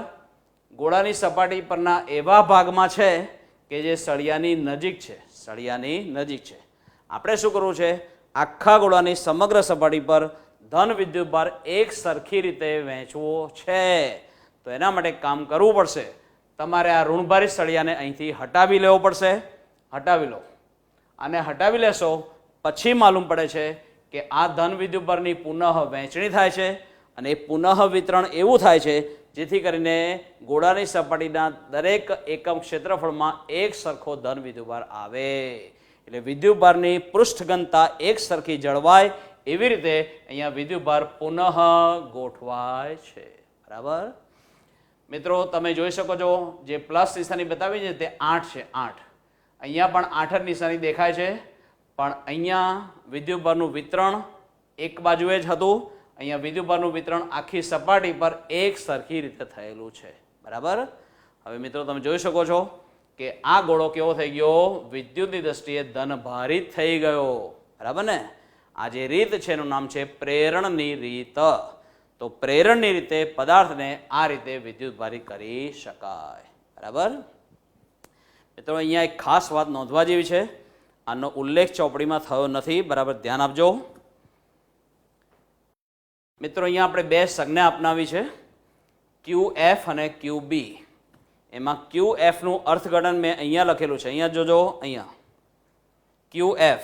ગોળાની સપાટી પરના એવા ભાગમાં છે કે જે સળિયાની નજીક છે. સળિયાની નજીક છે. આપણે શું કરવું છે? આખા ગોળાની સમગ્ર સપાટી પર ધન વિદ્યુતભાર એક સરખી રીતે વહેંચવો છે. તો એના માટે કામ કરવું પડશે. તમારે આ ઋણભારી સળિયાને અહીંથી હટાવી લેવો પડશે. હટાવી લો. અને હટાવી લેશો પછી માલુમ પડે છે કે આ ધન વિદ્યુતભારની પુનઃ વહેંચણી થાય છે, અને એ પુનઃ વિતરણ એવું થાય છે જેથી કરીને ગોળાની સપાટીના દરેક એકમ ક્ષેત્રફળમાં એક સરખો ધન વિદ્યુતભાર આવે. એટલે વિદ્યુતભારની પૃષ્ઠઘનતા એક સરખી જળવાય એવી રીતે અહીંયા વિદ્યુતભાર પુનઃ ગોઠવાય છે. બરાબર મિત્રો? તમે જોઈ શકો છો જે પ્લસ નિશાની બતાવી છે તે 8 છે. 8 અહીંયા પણ 8 જ નિશાની દેખાય છે, પણ અહીંયા વિદ્યુતભારનું વિતરણ એક બાજુએ જ હતું. અહીંયા વિદ્યુતભારનું વિતરણ આખી સપાટી પર એક સરખી રીતે થયેલું છે. બરાબર? હવે મિત્રો તમે જોઈ શકો છો કે આ ગોળો કેવો થઈ ગયો? વિદ્યુતની દ્રષ્ટિએ ધનભારિત થઈ ગયો. બરાબર ને? આ જે રીત છે એનું નામ છે પ્રેરણની રીત. તો પ્રેરણની રીતે પદાર્થને આ રીતે વિદ્યુતભારિત કરી શકાય. બરાબર મિત્રો? અહીંયા એક ખાસ વાત નોંધવા જેવી છે, આનો ઉલ્લેખ ચોપડીમાં થયો નથી. બરાબર? ધ્યાન આપજો મિત્રો. અહીંયા આપણે બે સંજ્ઞા અપનાવી છે, QF અને QB. એમાં QFનું અર્થઘટન મેં અહીંયા લખેલું છે. અહીંયા જોજો, અહીંયા QF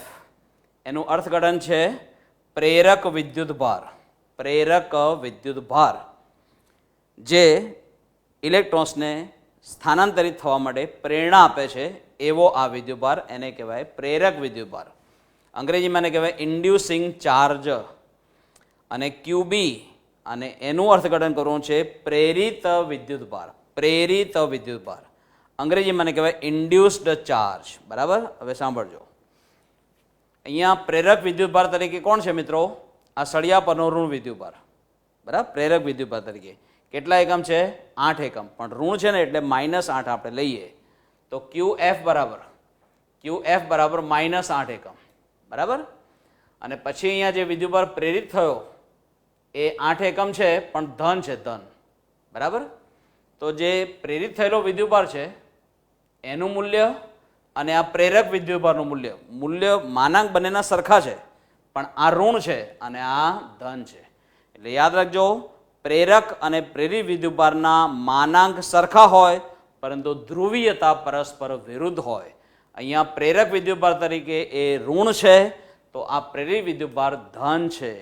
એનું અર્થઘટન છે પ્રેરક વિદ્યુતભાર. પ્રેરક વિદ્યુતભાર જે ઇલેક્ટ્રોન્સને સ્થાનાંતરિત થવા માટે પ્રેરણા આપે છે એવો આ વિદ્યુતભાર, એને કહેવાય પ્રેરક વિદ્યુતભાર. અંગ્રેજીમાં એને કહેવાય ઇન્ડ્યુસિંગ ચાર્જ. અને QB અને એનું અર્થઘટન કરવું છે પ્રેરિત વિદ્યુતભાર. પ્રેરિત વિદ્યુતભાર અંગ્રેજીમાં એને કહેવાય ઇન્ડ્યુસ્ડ ચાર્જ. બરાબર? હવે સાંભળજો, અહીંયા પ્રેરક વિદ્યુતભાર તરીકે કોણ છે મિત્રો? આ સળિયા પરનો ઋણ વિદ્યુતભાર. બરાબર? પ્રેરક વિદ્યુતભાર તરીકે કેટલા એકમ છે? 8 એકમ. પણ ઋણ છે ને એટલે -8 આપણે લઈએ તો QF બરાબર -8 એકમ. બરાબર? અને પછી અહીંયા જે વિદ્યુતભાર પ્રેરિત થયો એ 8 એકમ છે, પણ ધન છે, ધન. બરાબર? તો જે પ્રેરિત થયેલો વિદ્યુતભાર છે એનું મૂલ્ય અને આ પ્રેરક વિદ્યુતભારનું મૂલ્ય માનાંક બંનેના સરખા છે, પણ આ ઋણ છે અને આ ધન છે. એટલે યાદ રાખજો, પ્રેરક અને પ્રેરિત વિદ્યુતભારના માનાંક સરખા હોય પરંતુ ધ્રુવીયતા પરસ્પર વિરુદ્ધ હોય. અહીંયા પ્રેરક વિદ્યુતભાર તરીકે એ ઋણ છે, તો આ પ્રેરિત વિદ્યુતભાર ધન છે.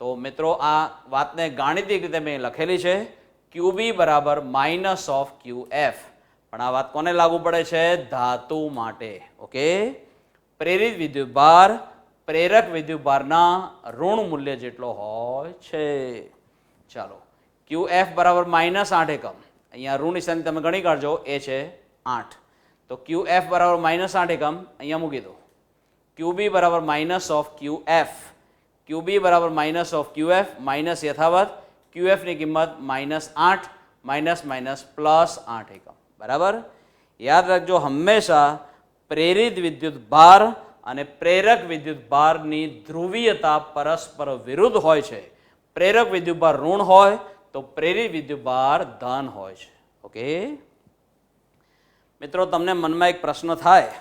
તો મિત્રો આ વાતને ગાણિતિક રીતે મેં લખેલી છે, QB બરાબર -QF. પણ આ વાત કોને લાગુ પડે છે? ધાતુ માટે. ઓકે? પ્રેરિત વિદ્યુતભાર પ્રેરક વિદ્યુતભારના ઋણ મૂલ્ય જેટલો હોય છે. ચાલો, QF બરાબર -8 એકમ અહીંયા ઋણ નિશાની તમે ગણી કાઢજો, એ છે 8. તો QF બરાબર -8 એકમ અહીંયા મૂકી દો. QB બરાબર માઇનસ ઓફ QF, QB બરાબર માઇનસ ઓફ QF માઇનસ યથાવત QF ની કિંમત -8 માઇનસ માઇનસ +8 એકમ. બરાબર. યાદ રાખજો, હંમેશા પ્રેરિત વિદ્યુત ભાર અને પ્રેરક વિદ્યુત ભારની ધ્રુવીયતા પરસ્પર વિરુદ્ધ હોય છે. પ્રેરક વિદ્યુત ભાર ઋણ હોય તો પ્રેરિત વિદ્યુત ભાર ધન હોય છે. ઓકે મિત્રો, તમને મનમાં એક પ્રશ્ન થાય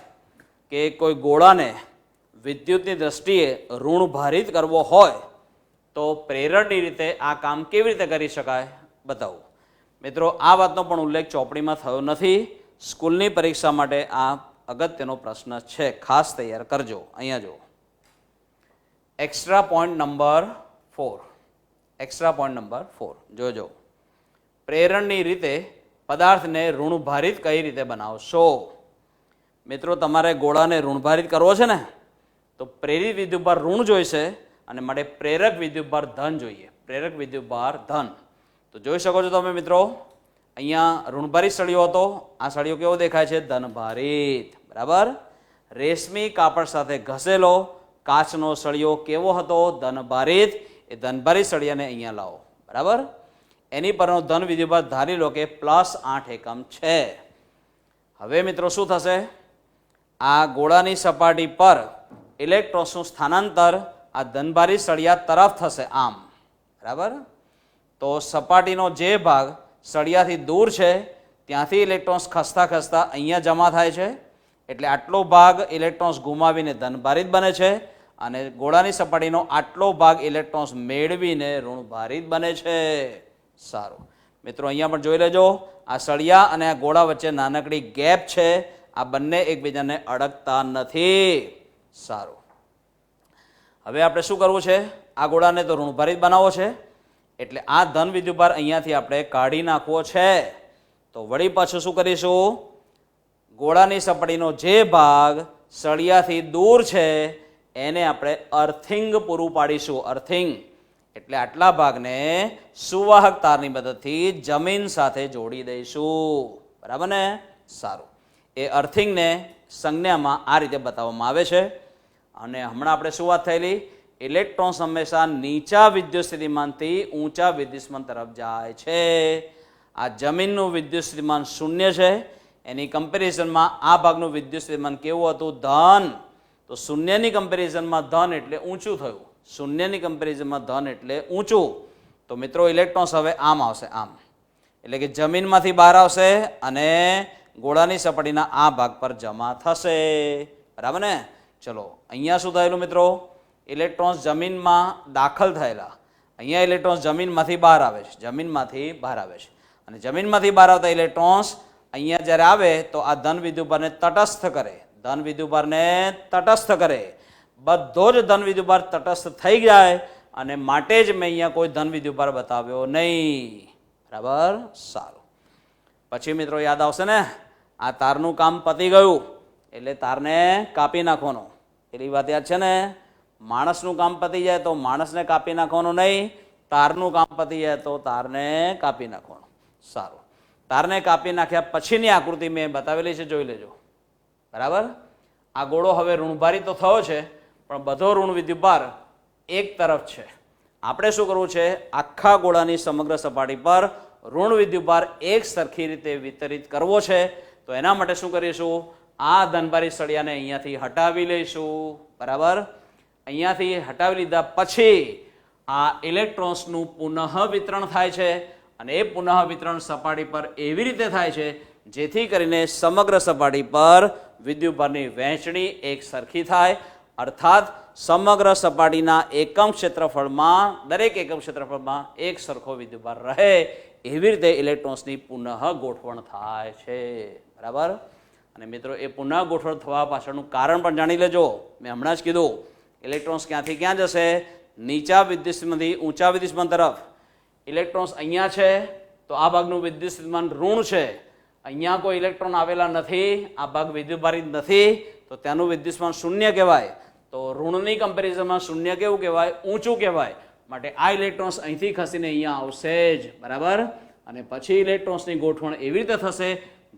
કે કોઈ ગોળાને વિદ્યુતની દ્રષ્ટિએ ઋણ ભારિત કરવો હોય તો પ્રેરણની રીતે આ કામ કેવી રીતે કરી શકાય બતાવું. મિત્રો, આ વાતનો પણ ઉલ્લેખ ચોપડીમાં થયો નથી. સ્કૂલની પરીક્ષા માટે આ અગત્યનો પ્રશ્ન છે, ખાસ તૈયાર કરજો. અહીંયા જો extra point number 4, extra point number 4 જોજો. પ્રેરણની રીતે પદાર્થને ઋણભારિત કઈ રીતે બનાવશો. મિત્રો, તમારે ગોળાને ઋણભારિત કરવો છે ને, તો પ્રેરિત વિદ્યુતભાર ઋણ જોઈશે અને માટે પ્રેરક વિદ્યુતભાર ધન જોઈએ. પ્રેરક વિદ્યુતભાર ધન. તો જોઈ શકો છો તમે મિત્રો, અહીંયા ઋણભારિત સળિયો હતો, આ સળિયો કેવો દેખાય છે? ધનભારિત. બરાબર. રેશમી કાપડ સાથે ઘસેલો કાચનો સળિયો કેવો હતો? ધનભારિત. એ ધનભારિત સળિયાને અહીંયા લાવો. બરાબર. એની પરનો ધન વિદ્યુતભાર ધારી લો કે +8 એકમ છે. હવે મિત્રો શું થશે? આ ગોળાની સપાટી પર ઇલેક્ટ્રોન્સનું સ્થાનાંતર આ ધનભારિત સળિયા તરફ થશે, આમ. બરાબર. તો સપાટીનો જે ભાગ સળિયાથી દૂર છે ત્યાંથી ઇલેક્ટ્રોન્સ ખસતા ખસતા અહીંયા જમા થાય છે, એટલે આટલો ભાગ ઇલેક્ટ્રોન્સ ગુમાવીને ધનભારિત બને છે અને ગોળાની સપાટીનો આટલો ભાગ ઇલેક્ટ્રોન્સ મેળવીને ઋણભારિત બને છે. સારું મિત્રો, અહીંયા પણ જોઈ લેજો, આ સળિયા અને આ ગોળા વચ્ચે નાનકડી ગેપ છે, આ બંને એકબીજાને અડકતા નથી. સારું, હવે આપણે શું કરવું છે? આ ગોળાને તો ઋણભારિત બનાવવો છે, એટલે આ ધન વિદ્યુતભાર અહીંયાથી આપણે કાઢી નાખવો છે. તો વળી પાછું શું કરીશું? ગોળાની સપાટીનો જે ભાગ સળિયાથી દૂર છે એને આપણે અર્થિંગ પૂરું પાડીશું. અર્થિંગ એટલે આટલા ભાગને સુવાહક તારની મદદથી જમીન સાથે જોડી દઈશું. બરાબર ને? સારું, એ અર્થિંગને સંજ્ઞામાં આ રીતે બતાવવામાં આવે છે. અને હમણાં આપણે શું વાત થયેલી? ઇલેક્ટ્રોન્સ હંમેશા નીચા વિદ્યુત સ્થિતિમાનથી ઊંચા વિદ્યુત સ્થિતિમાન તરફ જાય છે. આ જમીનનું વિદ્યુત સ્થિતિમાન 0 છે, એની કમ્પેરિઝનમાં આ ભાગનું વિદ્યુત સ્થિતિમાન કેવું હતું? ધન. તો 0ની કમ્પેરિઝનમાં ધન એટલે ઊંચું થયું. 0ની કમ્પેરિઝનમાં ધન એટલે ઊંચું. તો મિત્રો, ઇલેક્ટ્રોન્સ હવે આમ આવશે, આમ. એટલે કે જમીનમાંથી બહાર આવશે અને ગોળાની સપાટીના આ ભાગ પર જમા થશે. બરાબર ને? ચલો, અહીંયા શું થયેલું મિત્રો? ઇલેક્ટ્રોન્સ જમીનમાં દાખલ થયેલા, અહીંયા ઇલેક્ટ્રોન્સ જમીનમાંથી બહાર આવે છે, જમીનમાંથી બહાર આવે છે. અને જમીનમાંથી બહાર આવતા ઇલેક્ટ્રોન્સ અહીંયા જ્યારે આવે તો આ ધન વિદ્યુતભારને તટસ્થ કરે. ધન વિદ્યુતભારને તટસ્થ કરે. બધો જ ધન વિદ્યુતભાર તટસ્થ થઈ જાય અને માટે જ મેં અહીંયા કોઈ ધન વિદ્યુતભાર બતાવ્યો નહીં. બરાબર. સારું, પછી મિત્રો યાદ આવશે ને, આ તારનું કામ પતી ગયું એટલે તારને કાપી નાખવાનો. પેલી વાત યાદ છે ને? માણસનું કામ પતી જાય તો માણસને કાપી નાખવાનું નહીં, તારનું કામ પતી જાય તો તારને કાપી નાખવાનું. સારું, તારને કાપી નાખ્યા પછીની આકૃતિ મેં બતાવેલી છે, જોઈ લેજો. બરાબર. આ ગોળો હવે ઋણભારિત તો થયો છે, પણ બધો ઋણ વિદ્યુતભાર એક તરફ છે. આપણે શું કરવું છે? આખા ગોળાની સમગ્ર સપાટી પર ઋણ વિદ્યુતભાર એક સરખી રીતે વિતરિત કરવો છે. તો એના માટે શું કરીશું? આ ધનભારિત સળિયાને અહીંયાથી હટાવી લઈશું. બરાબર. અહીંયાથી હટાવી લીધા પછી આ ઇલેક્ટ્રોન્સનું પુનઃ વિતરણ થાય છે અને એ પુનઃ વિતરણ સપાટી પર એવી રીતે થાય છે જેથી કરીને સમગ્ર સપાટી પર વિદ્યુતભારની વહેંચણી એક સરખી થાય. અર્થાત સમગ્ર સપાટીના એકમ ક્ષેત્રફળમાં, દરેક એકમ ક્ષેત્રફળમાં એક સરખો વિદ્યુતભાર રહે, એવી રીતે ઇલેક્ટ્રોન્સની પુનઃ ગોઠવણ થાય છે. બરાબર. અને મિત્રો, એ પુનઃ ગોઠવણ થવા પાછળનું કારણ પણ જાણી લેજો. મેં હમણાં જ કીધું, ઇલેક્ટ્રોન્સ ક્યાંથી ક્યાં જશે? નીચા વિદ્યુત સ્થિતિમાનથી ઊંચા વિદ્યુત સ્થિતિમાન તરફ. ઇલેક્ટ્રોન્સ અહીંયા છે તો આ ભાગનું વિદ્યુત સ્થિતિમાન ઋણ છે, અહીંયા કોઈ ઇલેક્ટ્રોન આવેલા નથી, આ ભાગ વિદ્યુતભારિત નથી, તો ત્યાંનું વિદ્યુત સ્થિતિમાન 0 કહેવાય. તો ઋણની કમ્પેરિઝનમાં 0 કેવું કહેવાય? ઊંચું કહેવાય. માટે આ ઇલેક્ટ્રોન્સ અહીંથી ખસીને અહીંયા આવશે જ. બરાબર. અને પછી ઇલેક્ટ્રોન્સની ગોઠવણ એવી રીતે થશે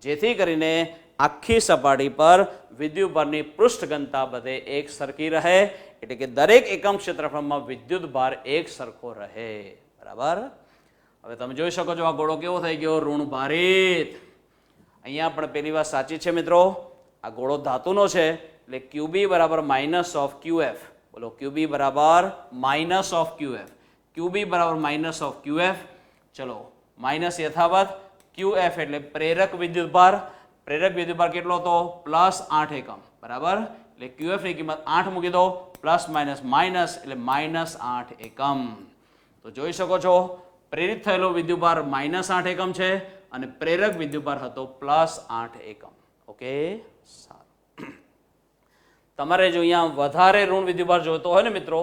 જેથી કરીને આખી સપાટી પર વિદ્યુતભારની પૃષ્ઠ ઘનતા બધે એક સરખી રહે, એટલે કે દરેક એકમ ક્ષેત્રફળમાં વિદ્યુતભાર એક સરખો રહે. બરાબર. હવે તમે જોઈ શકો છો આ ગોળો કેવો થઈ ગયો, ઋણભારિત. અહીંયા પણ પેલી વાત સાચી છે મિત્રો, આ ગોળો ધાતુનો છે એટલે QB બરાબર માઇનસ ઓફ QF. બોલો QB બરાબર માઇનસ ઓફ QF. QB બરાબર માઇનસ ઓફ QF. ચલો માઇનસ યથાવત, QF એટલે પ્રેરક વિદ્યુતભાર. પ્રેરક વિદ્યુતભાર કેટલો હતો, +8 એકમ. બરાબર. એટલે QF ની કિંમત 8 મૂકી દો, પ્લસ માઇનસ માઇનસ એટલે -8 એકમ. તો જોઈ શકો છો પ્રેરિત થયેલો વિદ્યુતભાર -8 એકમ છે અને પ્રેરક વિદ્યુતભાર હતો +8 એકમ. ઓકે, સારું. તમારે જો અહીંયા વધારે ઋણ વિદ્યુતભાર જોઈતો હોય ને મિત્રો,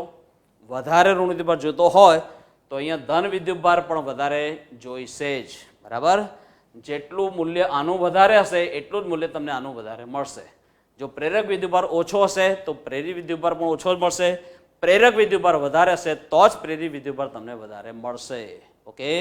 વધારે ઋણ વિદ્યુતભાર જોઈતો હોય તો અહીંયા ધન વિદ્યુતભાર પણ વધારે જોઈશે જ. બરાબર. જેટલું મૂલ્ય આનું વધારે હશે એટલું જ મૂલ્ય તમને આનું વધારે મળશે. જો પ્રેરક વિદ્યુતભાર ઓછો હશે તો પ્રેરિત વિદ્યુતભાર પણ ઓછો જ મળશે. પ્રેરક વિદ્યુતભાર વધારે હશે તો જ પ્રેરિત વિદ્યુતભાર તમને વધારે મળશે. ઓકે.